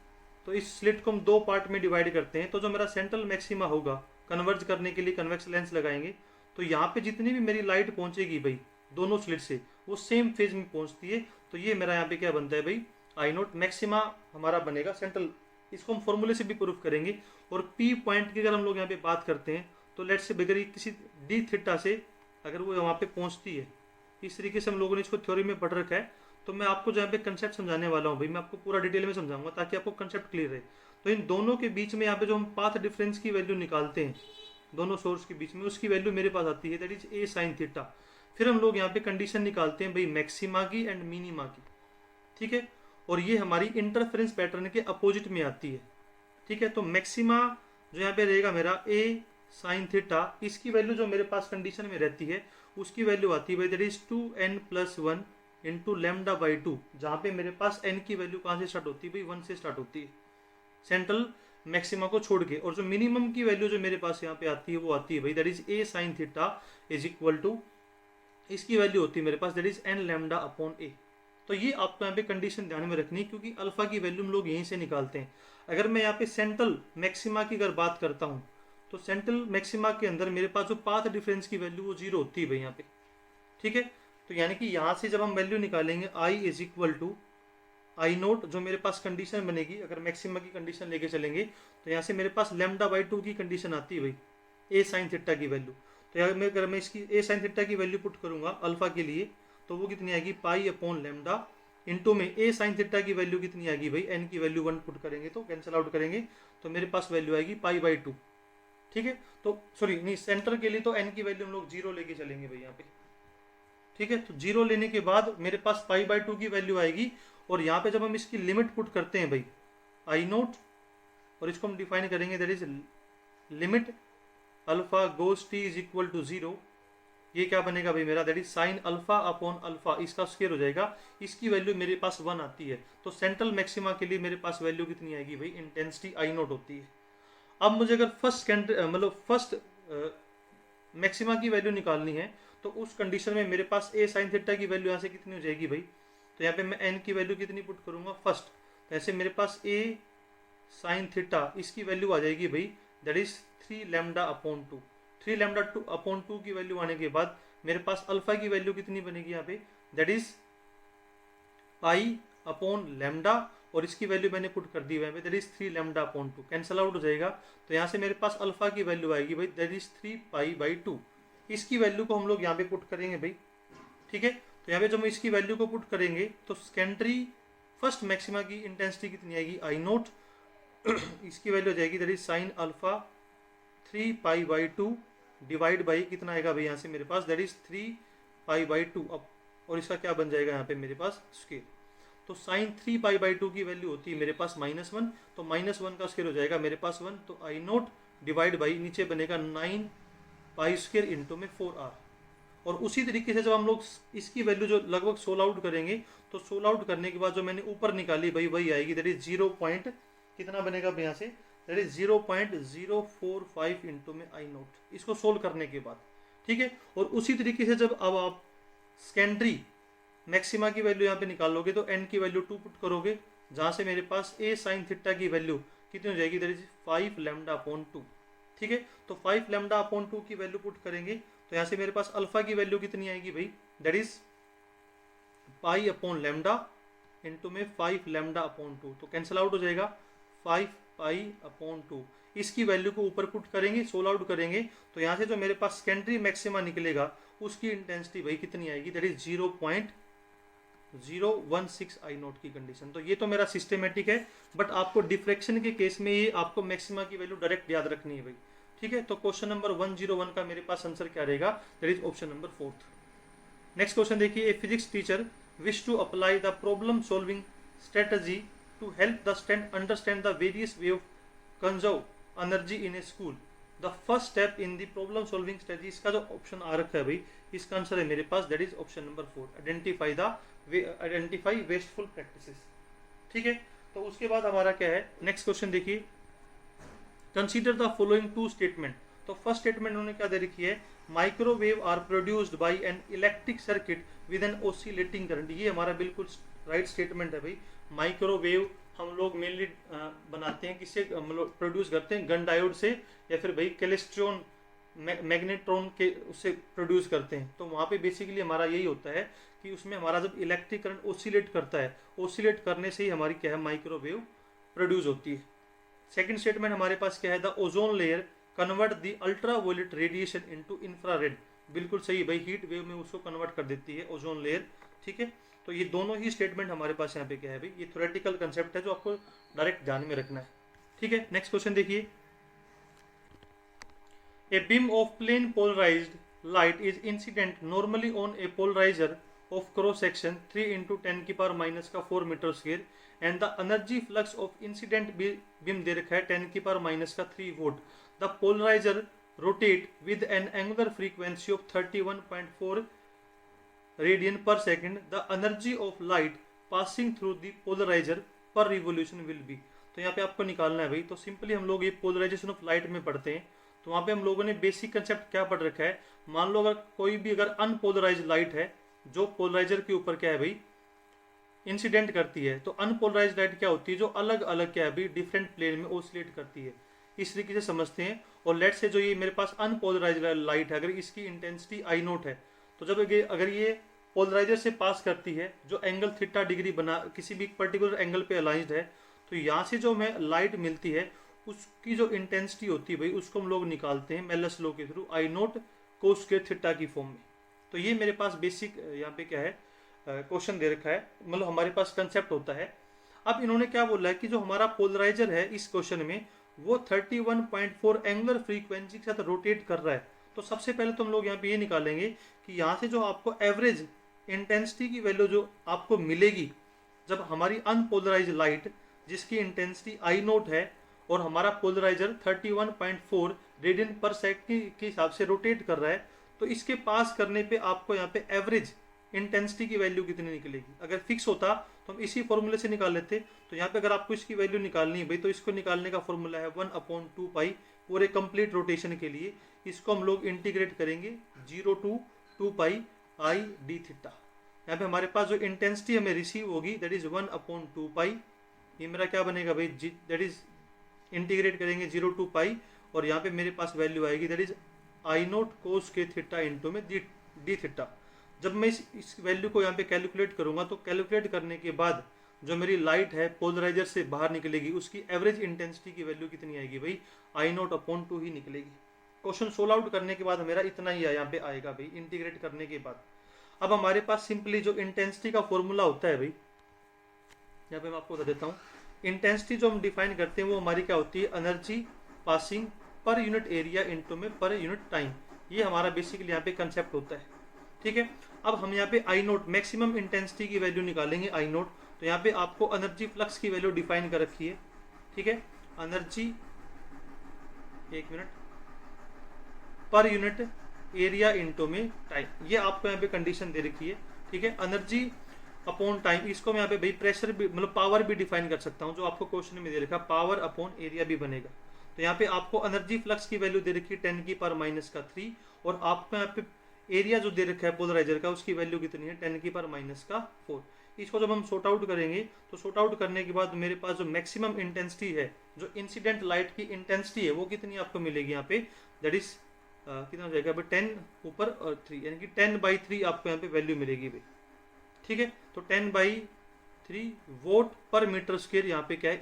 तो इस स्लिट को हम दो पार्ट में डिवाइड करते हैं। तो जो मेरा सेंट्रल मैक्सिमा होगा कन्वर्ज करने के लिए कन्वेक्स लेंस लगाएंगे, तो यहाँ पे जितनी भी मेरी लाइट पहुंचेगी भाई दोनों स्लिट से वो सेम फेज में पहुंचती है। तो ये मेरा यहाँ पे क्या बनता है भाई आई नोट मैक्सिमा हमारा बनेगा सेंट्रल, इसको हम फॉर्मूले से भी प्रूफ करेंगे। और पी पॉइंट की अगर हम लोग यहाँ पे बात करते हैं तो लेट से बगैर किसी डी थीटा से अगर वो वहाँ पे पहुँचती है, इस तरीके से हम लोगों ने इसको थ्योरी में पढ़ रखा है। तो मैं आपको जो यहाँ पे कंसेप्ट समझाने वाला हूँ भाई मैं आपको पूरा डिटेल में समझाऊंगा ताकि आपको कंसेप्ट क्लियर रहे। तो इन दोनों के बीच में यहाँ पे जो हम पाथ डिफरेंस की वैल्यू निकालते हैं दोनों सोर्स के बीच में, उसकी वैल्यू मेरे पास आती है that is a sine theta. फिर हम लोग यहाँ पे कंडीशन निकालते हैं भाई मैक्सिमा की एंड मिनिमा की। ठीक है, और ये हमारी इंटरफेरेंस पैटर्न के अपोजिट में आती है। ठीक है, तो मैक्सिमा जो यहाँ पे रहेगा मेरा ए साइन थीटा, इसकी वैल्यू जो मेरे पास कंडीशन में रहती है उसकी वैल्यू आती है भाई that is 2n+1 into lambda by 2, जहाँ पे मेरे पास n की वैल्यू कहाँ से स्टार्ट होती है भाई 1 से स्टार्ट होती है सेंट्रल मैक्सिमा को छोड़ के। और जो मिनिमम की वैल्यू जो मेरे पास यहाँ पे आती है वो आती है भाई that is a sine theta is equal to, इसकी वैल्यू होती है मेरे पास that is n lambda upon a. तो ये आपको यहाँ पे कंडीशन ध्यान में रखनी है क्योंकि अल्फा की वैल्यू हम लोग यहीं से निकालते हैं। अगर मैं यहाँ पे सेंट्रल मैक्सिमा की अगर बात करता हूँ तो सेंट्रल मैक्सिमा के अंदर मेरे पास जो पाथ डिफरेंस की वैल्यू वो 0 होती है भाई यहाँ पे। ठीक है, तो यानी कि यहाँ से जब हम वैल्यू निकालेंगे I is equal to I naught, जो मेरे पास कंडीशन बनेगी अगर मैक्सिमा की कंडीशन लेके चलेंगे तो यहाँ से मेरे पास लैम्डा बाई 2 की कंडीशन आती है भाई ए साइन थीटा की वैल्यू। तो अगर मैं इसकी ए साइन थीटा की वैल्यू पुट करूंगा अल्फा के लिए तो वो कितनी आएगी पाई अपॉन लैम्डा इंटू में ए साइन थीटा की वैल्यू कितनी आएगी भाई एन की वैल्यू 1 पुट करेंगे तो कैंसिल आउट करेंगे तो मेरे पास वैल्यू आएगी पाई बाई 2। ठीक है, तो सॉरी नहीं सेंटर के लिए तो एन की वैल्यू हम लोग 0 लेके चलेंगे भाई यहाँ पे। ठीक है, तो 0 लेने के बाद मेरे पास पाई बाई 2 की वैल्यू आएगी, और यहाँ पे जब हम इसकी लिमिट पुट करते हैं भाई आई नोट, और इसको हम डिफाइन करेंगे that is limit alpha goes T is equal to 0, ये क्या बनेगा भाई मेरा that is sine alpha upon alpha, इसका स्क्वायर हो जाएगा, इसकी वैल्यू मेरे पास 1 आती है। तो सेंट्रल मैक्सिमा के लिए मेरे पास वैल्यू कितनी आएगी भाई इंटेंसिटी आई नोट होती है। अब मुझे अगर फर्स्ट मैक्सिमा की वैल्यू निकालनी है तो उस कंडीशन में मेरे पास ए साइन थीटा की वैल्यू यहाँ से कितनी हो जाएगी भाई, तो यहाँ पे मैं एन की वैल्यू कितनी पुट करूंगा फर्स्ट, तो ऐसे मेरे पास ए साइन थीटा इसकी वैल्यू आ जाएगी भाई that is 3 lambda upon 2। 3 lambda upon 2 की वैल्यू आने के बाद मेरे पास अल्फा की वैल्यू कितनी बनेगी यहाँ पे that is pi upon lambda, और इसकी वैल्यू मैंने पुट कर दी है that is 3 lambda upon 2, cancel out हो जाएगा। तो यहाँ से मेरे पास अल्फा की वैल्यू आएगी भाई दैट इज 3 पाई बाई 2, इसकी वैल्यू को हम लोग यहाँ पे पुट करेंगे भाई। ठीक है, तो यहाँ पे जब हम इसकी वैल्यू को पुट करेंगे तो सेकेंडरी फर्स्ट मैक्सिमा की इंटेंसिटी कितनी आएगी आई नोट, इसकी वैल्यू आ जाएगी that is sine alpha 3 pi by 2 divide by कितना आएगा भाई यहाँ से मेरे पास दैट इज 3 पाई बाई 2 अब, और इसका क्या बन जाएगा यहाँ पे मेरे पास स्क्वायर। तो साइन 3 पाई बाई 2 की वैल्यू होती है मेरे पास -1, तो -1 का स्क्वायर हो जाएगा मेरे पास 1, तो आई नोट डिवाइड बाई नीचे बनेगा 9 पाई स्क्वायर इंटू में 4r। और उसी तरीके से जब हम लोग इसकी वैल्यू जो लगभग 16 आउट करेंगे तो 16 आउट करने के बाद जो मैंने ऊपर निकाली भाई वही आएगी दैट इज 0.8 कितना बनेगा यहाँ से, दैट इज 0.045 इंटू में आई नोट, इसको सोल्व करने के बाद। ठीक है, और उसी तरीके से जब अब आप सेकेंडरी मैक्सिमा की वैल्यू यहाँ पे निकालोगे तो n की वैल्यू 2 पुट करोगे, जहाँ से मेरे पास a साइन थीटा की वैल्यू कितनी हो जाएगी, दैट इज 5 लैम्डा अपॉन 2। ठीक है, तो 5 लैम्डा अपॉन 2 की वैल्यू पुट करेंगे तो यहाँ से मेरे पास अल्फा की वैल्यू कितनी आएगी भाई, that is pi upon lambda into में 5 लैम्डा अपॉन 2, तो कैंसिल आउट हो जाएगा 5 पाई अपॉन 2। इसकी वैल्यू को ऊपर पुट करेंगे, सोल्व आउट करेंगे तो यहाँ से जो मेरे पास सेकेंडरी मैक्सिमा निकलेगा उसकी इंटेंसिटी भाई कितनी आएगी, दैट इज 0.016 आई नोट की कंडीशन। तो ये तो मेरा सिस्टमेटिक है, बट आपको डिफ्रैक्शन के केस में ये आपको मैक्सिमा की वैल्यू डायरेक्ट याद रखनी है भाई। ठीक है, तो क्वेश्चन नंबर 101 का मेरे पास आंसर क्या रहेगा, that is option number 4। Next question देखिए, a physics teacher wish to apply the problem solving strategy to help the student understand the various way of conserve energy in a school. The first step in the problem solving strategy, इसका जो option आ रखा है भाई, इसका answer है मेरे पास that is option number 4, identify wasteful practices. ठीक है, तो उसके बाद हमारा क्या है, नेक्स्ट क्वेश्चन देखिए, consider the following two statement. तो फर्स्ट स्टेटमेंट उन्होंने क्या दे रखी है, microwave are produced by an electric circuit with an oscillating current. ये हमारा बिल्कुल राइट स्टेटमेंट है भाई। माइक्रोवेव हम लोग मेनली बनाते हैं, किससे मतलब प्रोड्यूस करते हैं, गन डायोड से, या फिर भाई कैलेस्ट्रॉन मैग्नेट्रॉन के उससे प्रोड्यूस करते हैं। तो वहाँ पे बेसिकली हमारा यही होता है कि उसमें हमारा जब इलेक्ट्रिक करंट ऑसिलेट करता है, ऑसिलेट करने से ही हमारी क्या है, माइक्रोवेव प्रोड्यूस होती है। सेकंड स्टेटमेंट हमारे पास क्या है, the ozone layer convert the ultraviolet radiation into infrared. बिल्कुल सही भाई, हीट वेव में उसको कन्वर्ट कर देती है ओजोन लेयर। ठीक है, तो ये दोनों ही स्टेटमेंट हमारे पास यहाँ पे क्या है भाई, ये थ्योरेटिकल कंसेप्ट है जो आपको डायरेक्ट ध्यान में रखना है। ठीक है, नेक्स्ट क्वेश्चन देखिए, a beam of plane polarised light is incident normally on a polariser of cross section 3 into 10 की पावर माइनस का 4 metre square and the energy flux of incident beam दे रखा है 10 की पावर माइनस का 3 volt. The polarizer rotate with an angular frequency of 31.4 radian per second. The energy of light passing through the polarizer per revolution will be. तो यहाँ पे आपको निकालना है भाई। तो सिंपली हम लोग ये पोलराइजेशन ऑफ लाइट में पढ़ते हैं, तो वहाँ पे हम लोगों ने बेसिक कंसेप्ट क्या पढ़ रखा है, मान लो अगर कोई भी अगर अनपोलराइज लाइट है जो पोलराइजर के ऊपर क्या है भाई इंसिडेंट करती है, तो अनपोलराइज लाइट क्या होती है, जो अलग अलग क्या है भाई डिफरेंट प्लेन में ओसिलेट करती है। इस तरीके से समझते हैं। और लेट से जो ये मेरे पास अनपोलराइज लाइट है, अगर इसकी इंटेंसिटी आई नोट है, तो जब अगर ये पोलराइजर से पास करती है जो एंगल थीटा डिग्री बना किसी भी पर्टिकुलर एंगल पे अलाइंड है, तो यहाँ से जो हमें लाइट मिलती है उसकी जो इंटेंसिटी होती है भाई उसको हम लोग निकालते हैं मेलस लॉ के थ्रू आई नोट कोस स्क्वायर थीटा की फॉर्म में। तो ये मेरे पास बेसिक यहाँ पे क्या है क्वेश्चन दे रखा है, मतलब हमारे पास कंसेप्ट होता है। अब इन्होंने क्या बोला है कि जो हमारा पोलराइजर है इस क्वेश्चन में वो 31.4 एंगुलर फ्रीक्वेंसी के साथ रोटेट कर रहा है। तो सबसे पहले तो हम लोग यहाँ पे ये निकालेंगे कि यहाँ से जो आपको एवरेज इंटेंसिटी की वैल्यू जो आपको मिलेगी जब हमारी अनपोलराइज लाइट जिसकी इंटेंसिटी आई नोट है और हमारा पोलराइजर 31.4 रेडियन पर सेकंड के हिसाब से रोटेट कर रहा है, तो इसके पास करने पे आपको यहाँ पे एवरेज इंटेंसिटी की वैल्यू कितनी निकलेगी। अगर फिक्स होता तो हम इसी फॉर्मूले से निकाल लेते। तो यहाँ पे अगर आपको इसकी वैल्यू निकालनी है भाई, तो इसको निकालने का फॉर्मूला है 1/2 पाई पूरे कंप्लीट रोटेशन के लिए। इसको हम लोग इंटीग्रेट करेंगे 0 to 2 pi I D theta. यहाँ पे हमारे पास जो इंटेंसिटी हमें रिसीव होगी दैट इज 1/2 पाई। ये मेरा क्या बनेगा भाई, दैट इज इंटीग्रेट करेंगे 0 to पाई और यहाँ पे मेरे पास वैल्यू आएगी दैट इज आई नोट कोस के थीटा इंटू में डी थीटा। जब मैं इस वैल्यू को यहाँ पे कैलकुलेट करूँगा तो कैलकुलेट करने के बाद जो मेरी लाइट है पोलराइजर से बाहर निकलेगी उसकी एवरेज इंटेंसिटी की वैल्यू कितनी आएगी भाई, आई नोट अपॉन 2 ही निकलेगी। क्वेश्चन सोल्व आउट करने के बाद मेरा इतना ही यहाँ पे आएगा भाई इंटीग्रेट करने के बाद। अब हमारे पास सिंपली जो इंटेंसिटी का फॉर्मूला होता है भाई, यहाँ पे मैं आपको बता देता हूँ। इंटेंसिटी जो हम डिफाइन करते हैं वो हमारी क्या होती है, energy passing per unit area into में पर यूनिट टाइम। ये हमारा बेसिकली यहाँ पे कंसेप्ट होता है। ठीक है, अब हम यहाँ पे आई नोट मैक्सिमम इंटेंसिटी की वैल्यू निकालेंगे आई नोट। तो यहाँ पे आपको एनर्जी फ्लक्स की वैल्यू डिफाइन कर रखी है। ठीक है, एनर्जी एक minute per unit area into में टाइम, ये आपको यहाँ पे कंडीशन दे रखी है। ठीक है, एनर्जी अपॉन टाइम, इसको मैं यहाँ पे भाई प्रेशर भी मतलब पावर भी डिफाइन कर सकता हूँ, जो आपको क्वेश्चन में दे रखा पावर अपॉन एरिया भी बनेगा। तो यहाँ पे आपको एनर्जी फ्लक्स की वैल्यू दे रखी है 10⁻³ और आपको यहाँ पे एरिया जो दे रखा है पोलराइजर का उसकी वैल्यू कितनी है 10⁻⁴। इसको जब हम सॉर्ट आउट करेंगे तो सॉर्ट आउट करने के बाद मेरे पास जो मैक्सिमम इंटेंसिटी है, जो इंसिडेंट लाइट की इंटेंसिटी है वो कितनी आपको मिलेगी यहाँ पे, दैट इज कितना हो जाएगा भाई 10 ऊपर और 3 यानी कि 10/3 आपको यहाँ पे वैल्यू मिलेगी भाई। ठीक है, तो 10/3 वोट पर मीटर स्क्वायर यहाँ पे क्या है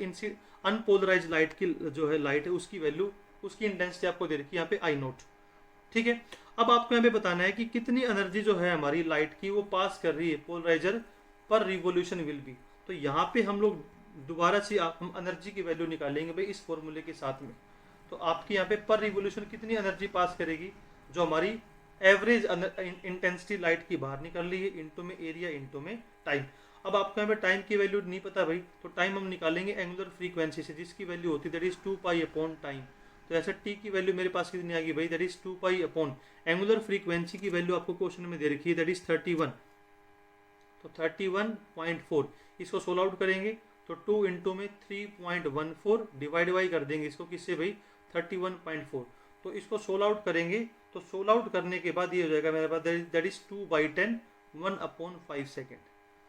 अनपोलराइज लाइट की जो है लाइट है उसकी वैल्यू, उसकी इंटेंसिटी आपको दे रखी है यहाँ पे I0। ठीक है, अब आपको यहाँ पे बताना है कि कितनी एनर्जी जो है हमारी लाइट की वो पास कर रही है polariser per revolution will be. तो यहाँ पे हम लोग दोबारा से हम एनर्जी की वैल्यू निकालेंगे भाई इस फॉर्मूले के साथ में। तो आपकी यहाँ पे पर रिवोल्यूशन कितनी एनर्जी पास करेगी, जो हमारी एवरेज इंटेंसिटी लाइट की बाहर निकल रही है, इंटू में एरिया इंटू में टाइम। अब आपको यहाँ पे टाइम की वैल्यू नहीं पता भाई, तो टाइम हम निकालेंगे एंगुलर फ्रीक्वेंसी से, जिसकी वैल्यू होती है दैट इज 2π/टाइम। तो ऐसे टी की वैल्यू मेरे पास कितनी आ गई भाई, दैट इज 2π/ एंगुलर फ्रीक्वेंसी की वैल्यू आपको क्वेश्चन में दे रखी है दैट इज 31। तो 31.4 इसको सोल्व आउट करेंगे तो 2 इंटू में 3.14 डिवाइड बाई कर देंगे इसको किससे भाई 31.4। तो इसको सोल्व आउट करेंगे तो सोल्व आउट करने के बाद ये हो जाएगा मेरे पास दैट इज 2/10 1/5 सेकेंड।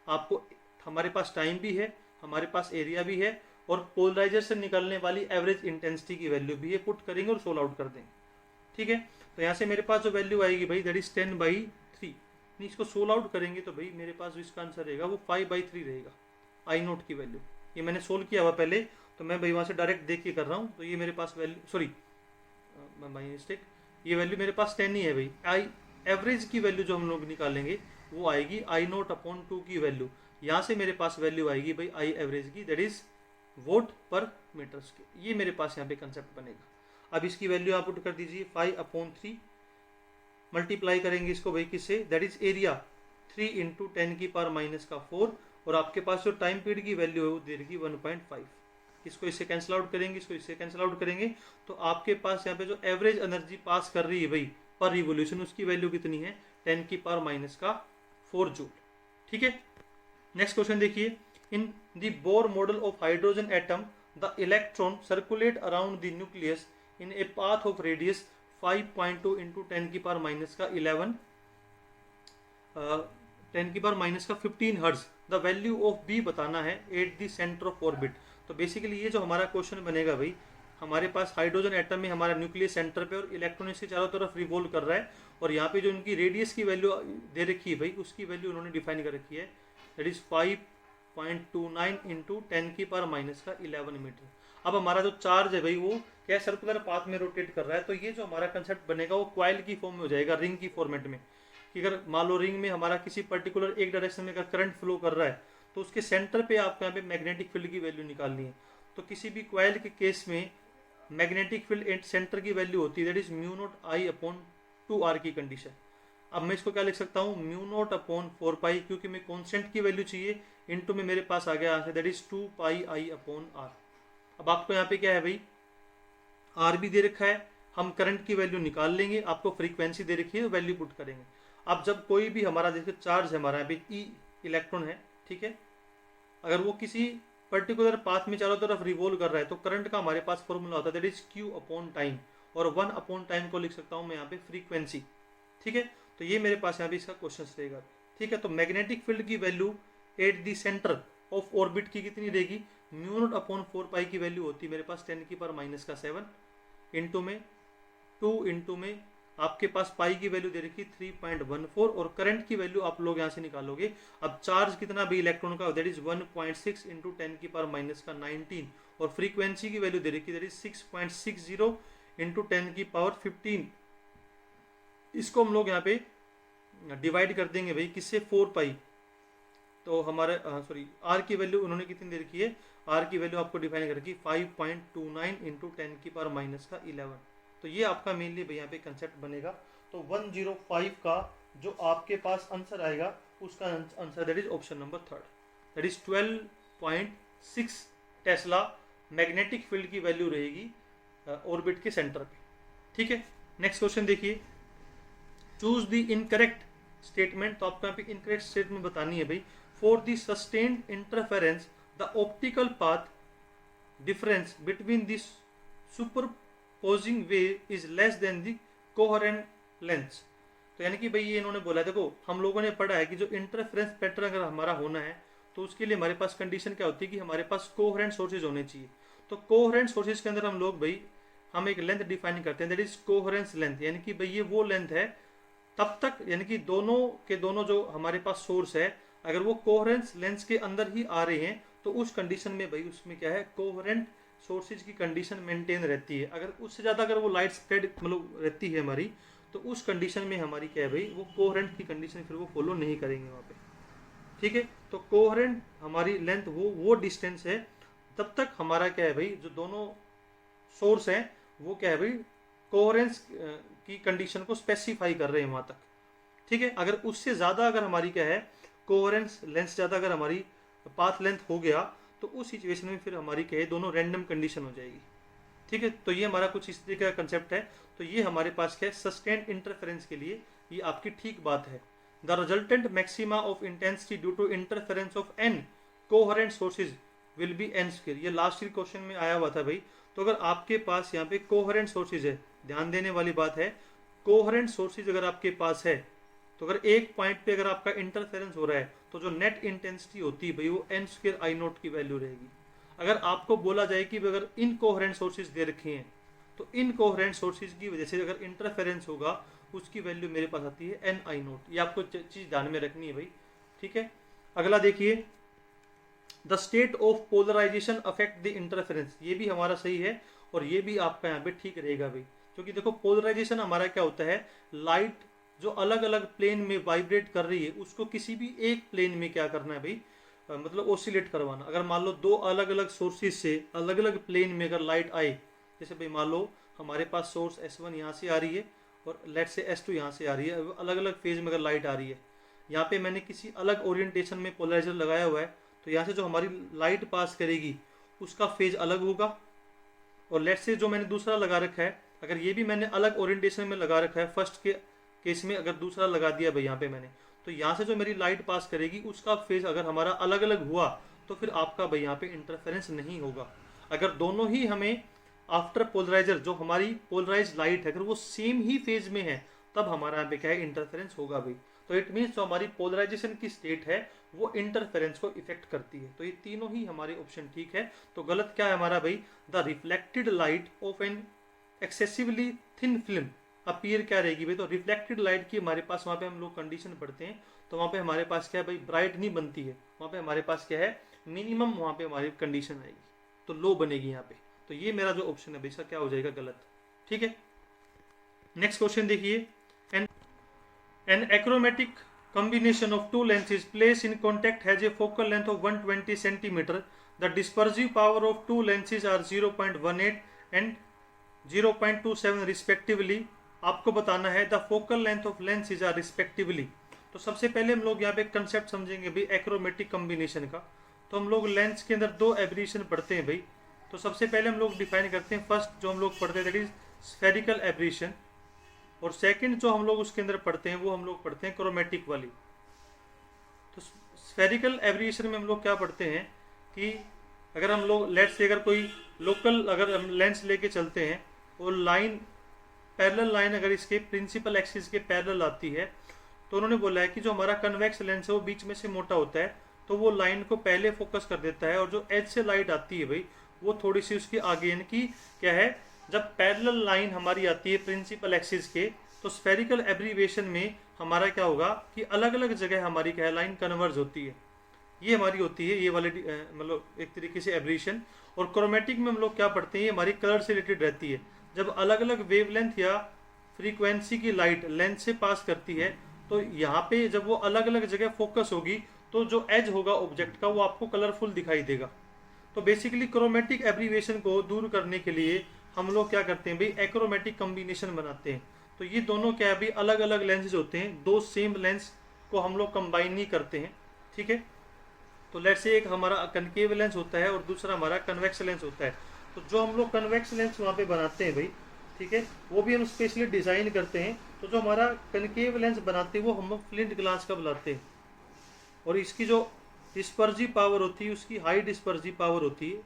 आपको हमारे पास टाइम भी है, हमारे पास एरिया भी है और पोलराइजर से निकलने वाली एवरेज इंटेंसिटी की वैल्यू भी है, पुट करेंगे और सोल्व आउट कर देंगे। ठीक है, तो यहाँ से मेरे पास जो वैल्यू आएगी भाई दैट इज 10/3। इसको सोल्व आउट करेंगे तो भाई मेरे पास जो इसका आंसर रहेगा वो 5/3 रहेगा I0 की वैल्यू। ये मैंने सोल्व किया हुआ पहले, तो मैं भाई वहाँ से डायरेक्ट देख के कर रहा हूँ। तो ये मेरे पास वैल्यू सॉरी बाई मिस्टेक, ये वैल्यू मेरे पास 10 ही है भाई। एवरेज की वैल्यू जो हम लोग निकालेंगे वो आएगी I0/2 की वैल्यू। यहाँ से मेरे पास वैल्यू आएगी भाई I एवरेज की दैट इज वोट पर मीटर स्क्वायर। ये मेरे पास यहाँ पे कंसेप्ट बनेगा। अब इसकी वैल्यू आप पुट कर दीजिए 5/3 मल्टीप्लाई करेंगे इसको भाई किससे, दैट इज एरिया 3 इंटू 10⁻⁴ और आपके पास जो टाइम पीरियड की वैल्यू है वो दे देगी 1.5। इसको इससे कैंसिल आउट करेंगे, इसको इससे कैंसिल आउट करेंगे तो आपके पास यहाँ पे जो एवरेज एनर्जी पास कर रही है भाई पर रिवोल्यूशन उसकी वैल्यू कितनी है 10⁻⁴ जूल। ठीक है, नेक्स्ट क्वेश्चन देखिए। In the Bohr model of hydrogen atom the electron circulate around the nucleus in a path of radius 5.2 into 10⁻⁻11 10⁻⁻15 hertz. The value of B बताना है at the centre of orbit. तो basically ये जो हमारा question बनेगा भाई, हमारे पास hydrogen atom में हमारा न्यूक्लियस सेंटर पे और इलेक्ट्रॉन इसके चारों तरफ रिवॉल्व कर रहा है और यहाँ पे जो उनकी रेडियस की वैल्यू दे रखी है भाई उसकी वैल्यू उन्होंने डिफाइन कर रखी है दैट इज 5.29 इंटू 10⁻⁻11 मीटर। अब हमारा जो चार्ज है भाई वो क्या सर्कुलर पाथ में रोटेट कर रहा है, तो ये जो हमारा कंसेप्ट बनेगा वो क्वाइल की फॉर्म में हो जाएगा, रिंग की फॉर्मेट में। कि अगर मान लो रिंग में हमारा किसी पर्टिकुलर एक डायरेक्शन में अगर करंट फ्लो कर रहा है तो उसके सेंटर पे आपको यहाँ पे मैग्नेटिक फील्ड की वैल्यू निकालनी है। तो किसी भी क्वाइल के केस में मैग्नेटिक फील्ड एट सेंटर की वैल्यू होती है दैट इज μ0I/2r की कंडीशन। अब मैं इसको क्या लिख सकता हूँ μ0/4π, क्योंकि मैं कॉन्स्टेंट की वैल्यू चाहिए, इंटू में मेरे पास आ गया आंसर दैट इज 2πI/r। अब आपको यहाँ पे क्या है भाई आर भी दे रखा है, हम करंट की वैल्यू निकाल लेंगे, आपको फ्रीक्वेंसी दे रखी है वैल्यू पुट करेंगे। अब जब कोई भी हमारा जैसे चार्ज है हमारा यहाँ पे ई इलेक्ट्रॉन है, ठीक है, अगर वो किसी पर्टिकुलर पाथ में चारों तरफ रिवॉल्व कर रहा है तो करंट का हमारे पास फॉर्मूला होता है दैट इज Q/टाइम और 1/टाइम को लिख सकता हूँ मैं यहाँ पे फ्रीक्वेंसी। ठीक है, तो ये मेरे पास यहाँ पे इसका क्वेश्चन रहेगा। ठीक है, तो मैग्नेटिक फील्ड की value eight the centre of orbit की कितनी रहेगी, μ0/4π की वैल्यू होती है मेरे पास 10⁻⁷ इंटू में 2 इंटू में आपके पास पाई की वैल्यू दे रखी 3.14 और करंट की वैल्यू आप लोग यहाँ से निकालोगे। अब चार्ज कितना भी इलेक्ट्रॉन का दैट इज 1.6 इंटू 10⁻⁻19 और फ्रीक्वेंसी की वैल्यू दे रखी दैट इज 6.60 इंटू 10⁻15। इसको हम लोग यहाँ पे डिवाइड कर देंगे भाई किससे 4π। तो हमारे आर की वैल्यू उन्होंने कितनी दे रखी है, आर की वैल्यू आपको डिफाइन कर रखी 5.29 इंटू 10⁻11। तो ये आपका मेनली भाई यहाँ पे कंसेप्ट बनेगा। तो 105 का जो आपके पास आंसर आएगा उसका answer that is option number 3 that is 12.6 tesla magnetic field की वैल्यू रहेगी ऑर्बिट के सेंटर पे। ठीक है, नेक्स्ट क्वेश्चन देखिए। चूज द इनकरेक्ट स्टेटमेंट, तो आपको यहाँ पे इनकरेक्ट स्टेटमेंट बतानी है भाई। For the sustained interference the optical path difference between this superposing wave is less than the coherent lens. तो यानी कि भाई ये इन्होंने बोला, देखो हम लोगों ने पढ़ा है कि जो इंटरफेरेंस पैटर्न अगर हमारा होना है तो उसके लिए हमारे पास कंडीशन क्या होती है कि हमारे पास कोहेरेंट सोर्सेज होने चाहिए। तो कोहेरेंट सोर्सेज के अंदर हम लोग भाई हम एक लेंथ डिफाइन करते हैं, दैट इज कोहेरेंस लेंथ, यानी कि भाई ये वो लेंथ है तब तक, यानी कि दोनों के दोनों जो हमारे पास सोर्स है अगर वो कोहेरेंस लेंस के अंदर ही आ रहे हैं तो उस कंडीशन में भाई उसमें क्या है, कोहेरेंट सोर्सेज की कंडीशन मेंटेन रहती है। अगर उससे ज़्यादा अगर वो लाइट स्प्रेड मतलब रहती है हमारी, तो उस कंडीशन में हमारी क्या है भाई, वो कोहेरेंट की कंडीशन फिर वो फॉलो नहीं करेंगे वहाँ पे। ठीक है, तो कोहेरेंट हमारी लेंथ वो डिस्टेंस है तब तक हमारा क्या है भाई, जो दोनों सोर्स हैं वो क्या है भाई कोहेरेंस की कंडीशन को स्पेसिफाई कर रहे हैं वहाँ तक। ठीक है, अगर उससे ज़्यादा अगर हमारी क्या है कोहेरेंस लेंथ ज़्यादा अगर हमारी पाथ लेंथ हो गया तो उस सिचुएशन में फिर हमारी क्या है दोनों रैंडम कंडीशन हो जाएगी। ठीक है, तो ये हमारा कुछ इस तरीके का कंसेप्ट है। तो ये हमारे पास क्या है सस्टेन्ड इंटरफेरेंस के लिए ये आपकी ठीक बात है। The resultant maxima of intensity due to interference of N coherent sources will be N square. ये लास्ट ईयर क्वेश्चन में आया हुआ था भाई। तो अगर आपके पास यहाँ पे कोहेरेंट सोर्सेज है, ध्यान देने वाली बात है, कोहेरेंट सोर्सेज अगर आपके पास है तो अगर एक पॉइंट पे अगर आपका इंटरफेरेंस हो रहा है तो जो नेट इंटेंसिटी होती है भाई वो एन स्क्वायर आई नोट की वैल्यू रहेगी। अगर आपको बोला जाए कि अगर इनकोहेरेंट सोर्सेज दे रखे हैं तो इनकोहेरेंट सोर्सेज की वजह से अगर इंटरफेरेंस होगा उसकी वैल्यू मेरे पास आती है एन आई नोट। ये आपको चीज़ ध्यान में रखनी है भाई। ठीक है, अगला देखिए, the state of polarisation affect the interference. ये भी हमारा सही है और ये भी आपका यहाँ पे ठीक रहेगा भाई, क्योंकि देखो पोलराइजेशन हमारा क्या होता है, लाइट जो अलग अलग प्लेन में वाइब्रेट कर रही है उसको किसी भी एक प्लेन में क्या करना है भाई, मतलब ओसिलेट करवाना। अगर मान लो दो अलग अलग सोर्सेज से अलग अलग प्लेन में अगर लाइट आए, जैसे भाई मान लो हमारे पास सोर्स S1 यहाँ से आ रही है और लेट से S2 यहाँ से आ रही है, अलग अलग फेज में अगर लाइट आ रही है, यहाँ पे मैंने किसी अलग ओरिएंटेशन में पोलराइजर लगाया हुआ है तो यहाँ से जो हमारी लाइट पास करेगी उसका फेज अलग होगा। और लेट से जो मैंने दूसरा लगा रखा है, अगर ये भी मैंने अलग ओरिएंटेशन में लगा रखा है, फर्स्ट के केस में अगर दूसरा लगा दिया भाई यहाँ पे मैंने, तो यहाँ से जो मेरी लाइट पास करेगी उसका फेज अगर हमारा अलग अलग हुआ तो फिर आपका भाई यहाँ पे इंटरफेरेंस नहीं होगा। अगर दोनों ही हमें आफ्टर पोलराइजर जो हमारी पोलराइज लाइट है अगर वो सेम ही फेज में है तब हमारा यहाँ पे क्या है इंटरफेरेंस होगा भाई। तो इट मीन्स जो हमारी पोलराइजेशन की स्टेट है वो इंटरफेरेंस को इफेक्ट करती है। तो ये तीनों ही हमारे ऑप्शन ठीक है। तो गलत क्या है हमारा भाई, the reflected light of an excessively thin film appear क्या रहेगी भाई, तो रिफ्लेक्टेड लाइट की हमारे पास वहाँ पे हम लोग कंडीशन पढ़ते हैं तो वहाँ पे हमारे पास क्या है भाई ब्राइट नहीं बनती है, वहाँ पे हमारे पास क्या है मिनिमम वहाँ पे हमारी कंडीशन आएगी तो लो बनेगी यहाँ पे। तो ये मेरा जो ऑप्शन है भाई इसका क्या हो जाएगा गलत। ठीक है, नेक्स्ट क्वेश्चन देखिए, an achromatic combination of two lenses placed in contact has a focal length of 120 centimeter. The dispersive power of two lenses are 0.18 and 0.27 respectively. आपको बताना है the focal length of lenses are respectively. तो सबसे पहले हम लोग यहाँ पे कंसेप्ट समझेंगे भाई एक्रोमेटिक कॉम्बिनेशन का। तो हम लोग लेंस के अंदर दो एब्रेशन पढ़ते हैं भाई। तो सबसे पहले हम लोग डिफाइन करते हैं, फर्स्ट जो हम लोग पढ़ते हैं दैट इज स्फेरिकल एब्रेशन, और सेकंड जो हम लोग उसके अंदर पढ़ते हैं वो हम लोग पढ़ते हैं क्रोमेटिक वाली। तो स्फेरिकल एब्रेशन में हम लोग क्या पढ़ते हैं कि अगर हम लोग लेट से अगर कोई लोकल अगर हम लेंस लेके चलते हैं और लाइन पैरेलल लाइन अगर इसके प्रिंसिपल एक्सिस के पैरेलल आती है तो उन्होंने बोला है कि जो हमारा कन्वेक्स लेंस है वो बीच में से मोटा होता है तो वो लाइन को पहले फोकस कर देता है, और जो एज से लाइट आती है भाई वो थोड़ी सी उसकी आगे, यानी कि क्या है जब पैरेलल लाइन हमारी आती है प्रिंसिपल एक्सिस के तो स्फेरिकल एब्रीवेशन में हमारा क्या होगा कि अलग अलग जगह हमारी क्या लाइन कन्वर्ज होती है, ये हमारी होती है ये वाली मतलब एक तरीके से एब्रेशन। और क्रोमेटिक में हम लोग क्या पढ़ते हैं, ये हमारी कलर से रिलेटेड रहती है। जब अलग अलग वेवलेंथ या फ्रीक्वेंसी की लाइट लेंस से पास करती है तो यहाँ पे जब वो अलग अलग जगह फोकस होगी तो जो एज होगा ऑब्जेक्ट का वो आपको कलरफुल दिखाई देगा। तो बेसिकली क्रोमेटिक एब्रीवेशन को दूर करने के लिए हम लोग क्या करते हैं भाई एक्रोमेटिक कॉम्बिनेशन बनाते हैं। तो ये दोनों क्या है भाई अलग अलग लेंसेज होते हैं, दो सेम लेंस को हम लोग कंबाइन नहीं करते हैं। ठीक है, तो लेट्स से एक हमारा कनकेव लेंस होता है और दूसरा हमारा कन्वेक्स लेंस होता है। तो जो हम लोग कन्वेक्स लेंस वहाँ पे बनाते हैं भाई ठीक है, वो भी हम स्पेशली डिज़ाइन करते हैं। तो जो हमारा कनकेव लेंस बनाते हैं वो हम फ्लिंट ग्लास का बुलाते हैं, और इसकी जो डिस्पर्सिव पावर होती है उसकी हाई डिस्पर्सिव पावर होती है।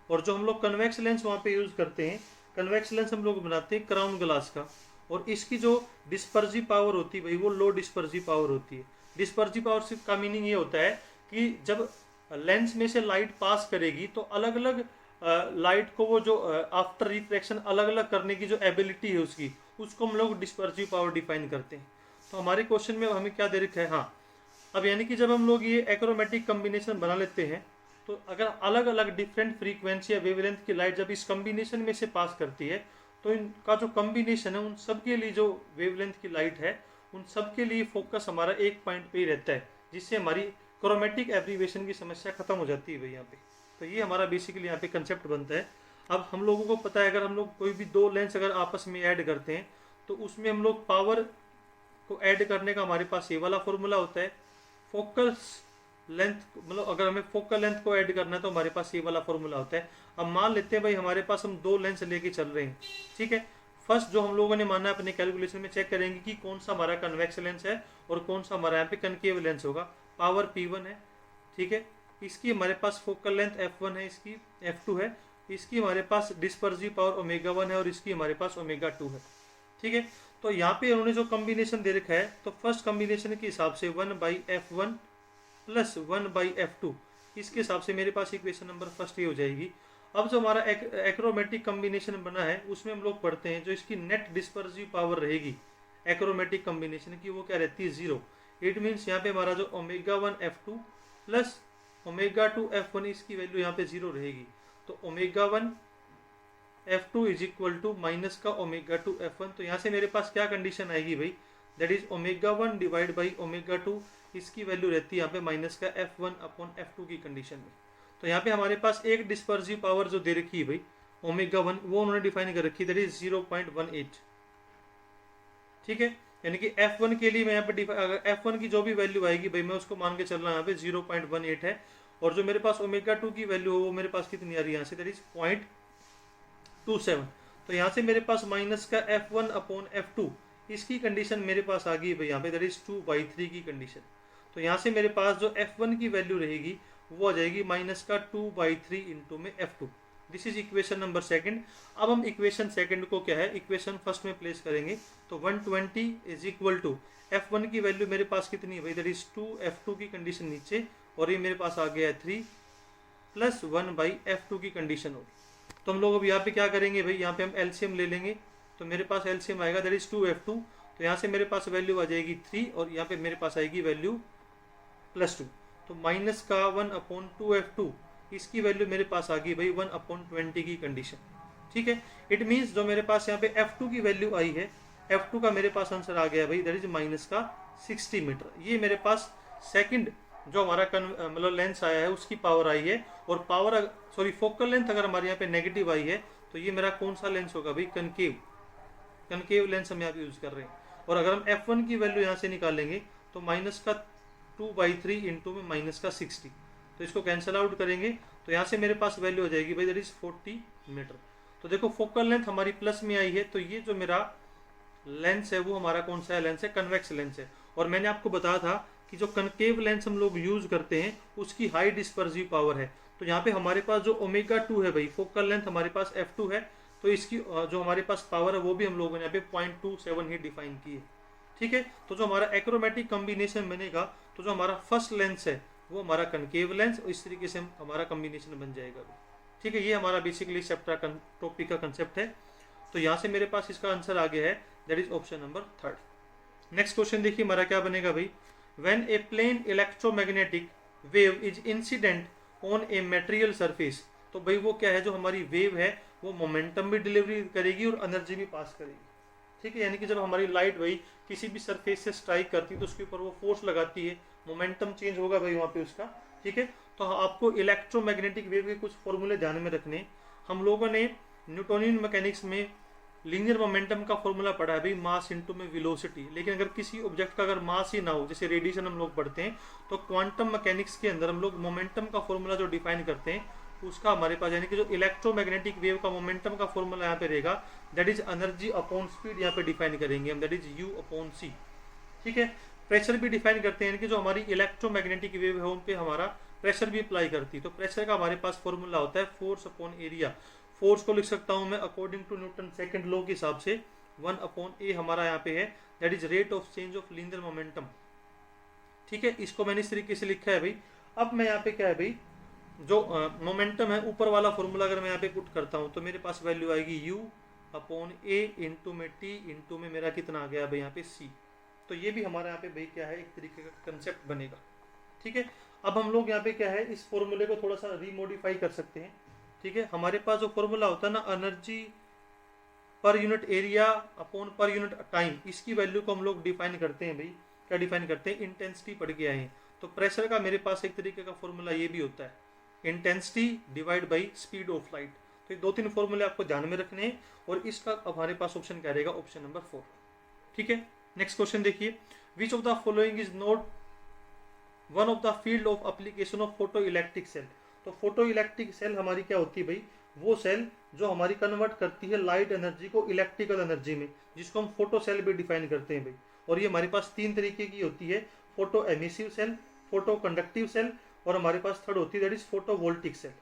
और जो हम लोग कन्वेक्स लेंस वहाँ पे यूज़ करते हैं, कन्वेक्स लेंस हम लोग बनाते हैं क्राउन ग्लास का, और इसकी जो डिस्पर्सिव पावर होती है भाई वो लो डिस्पर्सिव पावर होती है। डिस्पर्सिव पावर का मीनिंग ये होता है कि जब लेंस में से लाइट पास करेगी तो अलग अलग लाइट को वो जो आफ्टर रिफ्रैक्शन अलग अलग करने की जो एबिलिटी है उसकी, उसको हम लोग डिस्पर्सिव पावर डिफाइन करते हैं। तो हमारे क्वेश्चन में हमें क्या दे रखा है, हाँ, अब यानी कि जब हम लोग ये एक्रोमेटिक कम्बिनेशन बना लेते हैं तो अगर अलग अलग डिफरेंट फ्रीक्वेंसी या वेवलेंथ की लाइट जब इस कम्बिनेशन में से पास करती है तो इनका जो कम्बिनेशन है उन सब के लिए जो वेवलेंथ की लाइट है उन सब के लिए फोकस हमारा एक पॉइंट पे ही रहता है, जिससे हमारी क्रोमेटिक एब्रीवेशन की समस्या खत्म हो जाती है भाई यहाँ पे। तो ये हमारा बेसिकली यहाँ पे कंसेप्ट बनता है। अब हम लोगों को पता है अगर हम लोग कोई भी दो लेंस अगर आपस में ऐड करते हैं तो उसमें हम लोग पावर को ऐड करने का हमारे पास ये वाला फॉर्मूला होता है। फोकस लेंथ मतलब अगर हमें फोकल लेंथ को ऐड करना है तो हमारे पास ये वाला फॉर्मूला होता है। अब मान लेते हैं भाई हमारे पास हम दो लेंस लेके चल रहे हैं, ठीक है। फर्स्ट जो हम लोगों ने माना है अपने कैलकुलेशन में चेक करेंगे कि कौन सा हमारा कन्वेक्स लेंस है और कौन सा हमारा यहाँ पे कनकेव लेंस होगा। पावर P1 है, ठीक है। इसकी हमारे पास फोकल लेंथ F1 है, इसकी F2 है, इसकी हमारे पास डिस्पर्सिव पावर ω1 है और इसकी हमारे पास ω2 है, ठीक है। तो यहाँ पे उन्होंने जो कम्बिनेशन दे रखा है तो फर्स्ट कम्बिनेशन के हिसाब से 1/F1 प्लस 1/F2, इसके हिसाब से मेरे पास इक्वेशन नंबर फर्स्ट ये हो जाएगी। अब जो हमारा एक्रोमेटिक कम्बिनेशन बना है उसमें हम लोग पढ़ते हैं जो इसकी नेट डिस्पर्सिव पावर रहेगी एक्रोमेटिक कम्बिनेशन की वो क्या रहती है 0। इट मीन्स यहाँ पे हमारा जो ω1F2 प्लस ω2F1 इसकी वैल्यू यहाँ पे 0 रहेगी। तो ω1F2 is equal to minus का ω2F1। तो यहाँ से मेरे पास क्या कंडीशन आएगी भाई, दैट इज ω1 डिवाइड बाई ω2, इसकी वैल्यू रहती है यहाँ पे माइनस का F1/F2 की कंडीशन में। तो यहाँ पे हमारे पास एक डिस्पर्सिव पावर जो दे रखी है भाई ω1 वो उन्होंने डिफाइन कर रखी है दैट इज 0.18, ठीक है। यानी कि F1 के लिए मैं यहाँ पे अगर F1 की जो भी वैल्यू आएगी भाई मैं उसको मान के चल रहा हूँ यहाँ पे 0.18 है, और जो मेरे पास ω2 की वैल्यू है वो मेरे पास कितनी आ रही है यहाँ से दैट इज 0.27। तो यहाँ से मेरे पास माइनस का F1/F2 इसकी कंडीशन मेरे पास आ गई भाई यहाँ पे दैट इज 2/3 की कंडीशन। तो यहाँ से मेरे पास जो F1 की वैल्यू रहेगी वो आ जाएगी माइनस का 2/3 इंटू में F2। This is equation number second. अब हम इक्वेशन सेकंड को क्या है इक्वेशन फर्स्ट में प्लेस करेंगे। तो 120 इज इक्वल टू F1 की वैल्यू मेरे पास कितनी है भाई दैट इज 2F2 की कंडीशन नीचे, और ये मेरे पास आ गया है 3 प्लस 1/F2 की कंडीशन होगी। तो हम लोग अब यहाँ पे क्या करेंगे भाई, यहाँ पे हम एलसीएम ले लेंगे। तो मेरे पास एलसीएम आएगा दैट इज 2F2। तो यहाँ से मेरे पास वैल्यू आ जाएगी 3 और यहाँ पे मेरे पास आएगी वैल्यू +2। तो माइनस का 1/2F2 इसकी वैल्यू मेरे पास आ गई भाई 1/20 की कंडीशन, ठीक है। इट मीन्स जो मेरे पास यहाँ पे F2 की वैल्यू आई है, F2 का मेरे पास आंसर आ गया भाई दैट इज माइनस का 60 मीटर। ये मेरे पास सेकंड जो हमारा मतलब लेंस आया है उसकी पावर आई है। और पावर फोकल लेंथ अगर हमारे यहाँ पे नेगेटिव आई है तो ये मेरा कौन सा लेंस होगा भाई, कनकेव लेंस हम यहाँ पे यूज कर रहे हैं। और अगर हम F1 की वैल्यू यहाँ से निकालेंगे तो माइनस का 2/3 इंटू में माइनस का 60, तो इसको कैंसिल आउट करेंगे तो यहाँ से मेरे पास वैल्यू हो जाएगी भाई दैट इज 40 मीटर। तो देखो फोकल लेंथ हमारी प्लस में आई है, तो ये जो मेरा लेंस है वो हमारा कौन सा लेंस है, कन्वेक्स लेंस है। और मैंने आपको बताया था कि जो कनकेव लेंस हम लोग यूज करते हैं उसकी हाई डिस्पर्सिव पावर है। तो यहाँ पे हमारे पास जो ω2 है भाई, फोकल लेंथ हमारे पास F2 है, तो इसकी जो हमारे पास पावर है वो भी हम लोगों ने यहाँ पे 0.27 ही डिफाइन की है, ठीक है। तो जो हमारा एक्रोमेटिक कम्बिनेशन बनेगा तो जो हमारा फर्स्ट लेंस है वो हमारा कनकेव लेंस, इस तरीके से हमारा कम्बिनेशन बन जाएगा, ठीक है। ये हमारा बेसिकली चैप्टर टॉपिक का कंसेप्ट है। तो यहाँ से मेरे पास इसका आंसर आ गया है that is option number 3। Next question देखिए हमारा क्या बनेगा भाई, when a plane electromagnetic wave is incident on a material surface. तो भाई वो क्या है, जो हमारी वेव है वो मोमेंटम भी डिलीवरी करेगी और एनर्जी भी पास करेगी, ठीक है। यानी कि जब हमारी लाइट भाई किसी भी सरफेस से स्ट्राइक करती है तो उसके ऊपर वो फोर्स लगाती है, मोमेंटम चेंज होगा भाई वहाँ पे उसका, ठीक है। तो आपको इलेक्ट्रोमैग्नेटिक वेव के कुछ फॉर्मूले ध्यान में रखने। हम लोगों ने न्यूटोनियन मैकेनिक्स में लीनियर मोमेंटम का फॉर्मूला पढ़ा है भाई, मास इनटू में वेलोसिटी। लेकिन अगर किसी ऑब्जेक्ट का अगर मास ही ना हो, जैसे रेडिएशन हम लोग पढ़ते हैं, तो क्वांटम मैकेनिक्स के अंदर हम लोग मोमेंटम का फॉर्मूला जो डिफाइन करते हैं उसका हमारे पास यानी कि जो इलेक्ट्रोमैग्नेटिक वेव का मोमेंटम का फॉर्मूला यहाँ पे रहेगा, that is energy upon speed यहाँ पे डिफाइन करेंगे हम, दैट इज यू अपॉन सी। ठीक है, प्रेशर भी डिफाइन करते हैं कि जो हमारी इलेक्ट्रोमैग्नेटिक वेव है उन पे हमारा प्रेशर भी अप्लाई करती है। तो प्रेशर का हमारे पास फॉर्मूला होता है फोर्स अपॉन एरिया। फोर्स को लिख सकता हूँ मैं according to Newton second law के हिसाब से 1 अपॉन ए हमारा यहाँ पे है, that is rate of change of linear momentum. ठीक है, इसको मैंने इस तरीके से लिखा है भाई। अब मैं यहाँ पे क्या है भाई, जो मोमेंटम है ऊपर वाला फॉर्मूला अगर मैं यहाँ पे पुट करता हूँ तो मेरे पास वैल्यू आएगी u अपॉन ए इंटू में टी इंटू में मेरा कितना आ गया भाई यहाँ पे c। तो ये भी हमारा यहाँ पे भाई क्या है, एक तरीके का कंसेप्ट बनेगा। ठीक है, अब हम लोग यहाँ पे क्या है, इस फॉर्मूले को थोड़ा सा रीमोडिफाई कर सकते हैं। ठीक है, हमारे पास जो फॉर्मूला होता है ना energy per unit area upon per unit time, इसकी वैल्यू को हम लोग डिफाइन करते हैं भाई, क्या डिफाइन करते हैं, इंटेंसिटी पढ़ के आए हैं। तो प्रेशर का मेरे पास एक तरीके का फॉर्मूला ये भी होता है, intensity divide by speed of light. तो ये 2-3 फॉर्मूले आपको ध्यान में रखने हैं, और इसका हमारे पास ऑप्शन क्या रहेगा, ऑप्शन नंबर 4। ठीक है, नेक्स्ट क्वेश्चन देखिए, which of the following is not one of the field of application of photo electric cell. तो फोटो इलेक्ट्रिक सेल हमारी क्या होती है भाई, वो सेल जो हमारी कन्वर्ट करती है लाइट एनर्जी को इलेक्ट्रिकल एनर्जी में, जिसको हम फोटो सेल भी डिफाइन करते हैं भाई। और ये हमारे पास 3 तरीके की होती है, photo emissive cell, photo conductive cell, और हमारे पास थर्ड होती है that is photo voltaic cell.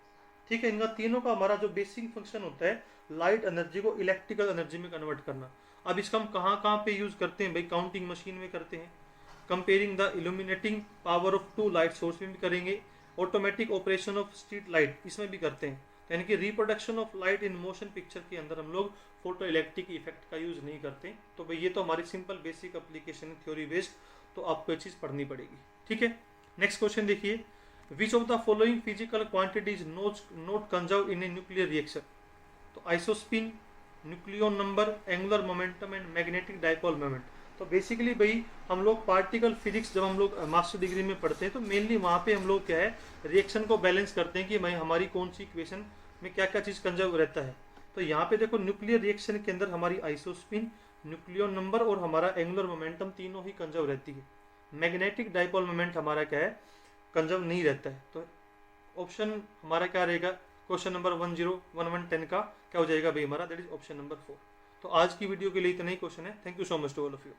ठीक है, इनका तीनों का हमारा जो बेसिक फंक्शन होता है लाइट एनर्जी को इलेक्ट्रिकल एनर्जी में कन्वर्ट करना। अब इसका हम कहाँ कहाँ पे यूज करते हैं भाई, काउंटिंग मशीन में करते हैं, comparing the illuminating power of 2 light source में भी करेंगे, automatic operation of street light इसमें भी करते हैं। यानी कि reproduction of light in motion picture के अंदर हम लोग फोटो इलेक्ट्रिक इफेक्ट का यूज नहीं करते। तो भाई ये तो हमारी सिंपल बेसिक एप्लीकेशन है थ्योरी बेस्ड, तो आपको ये चीज़ पढ़नी पड़ेगी। ठीक है, नेक्स्ट क्वेश्चन देखिए, which of the following physical quantities not conserve in a nuclear reaction. तो isospin, nucleon number, angular momentum and magnetic dipole moment. तो बेसिकली भाई हम लोग पार्टिकल फिजिक्स जब हम लोग मास्टर डिग्री में पढ़ते हैं तो मेनली वहाँ पे हम लोग क्या है, रिएक्शन को बैलेंस करते हैं कि भाई हमारी कौन सी इक्वेशन में क्या क्या चीज़ कंजर्व रहता है। तो यहाँ पे देखो न्यूक्लियर रिएक्शन के अंदर हमारी आइसोस्पिन, न्यूक्लियन नंबर और हमारा एंगुलर मोमेंटम तीनों ही कंजर्व रहती है। मैग्नेटिक डाइपोल मोमेंट हमारा क्या है, कंजर्व नहीं रहता है। तो ऑप्शन हमारा क्या रहेगा, क्वेश्चन नंबर 101110 का क्या हो जाएगा भाई हमारा, दैट इज ऑप्शन नंबर 4। तो आज की वीडियो के लिए इतना ही क्वेश्चन है। Thank you so much to all of you.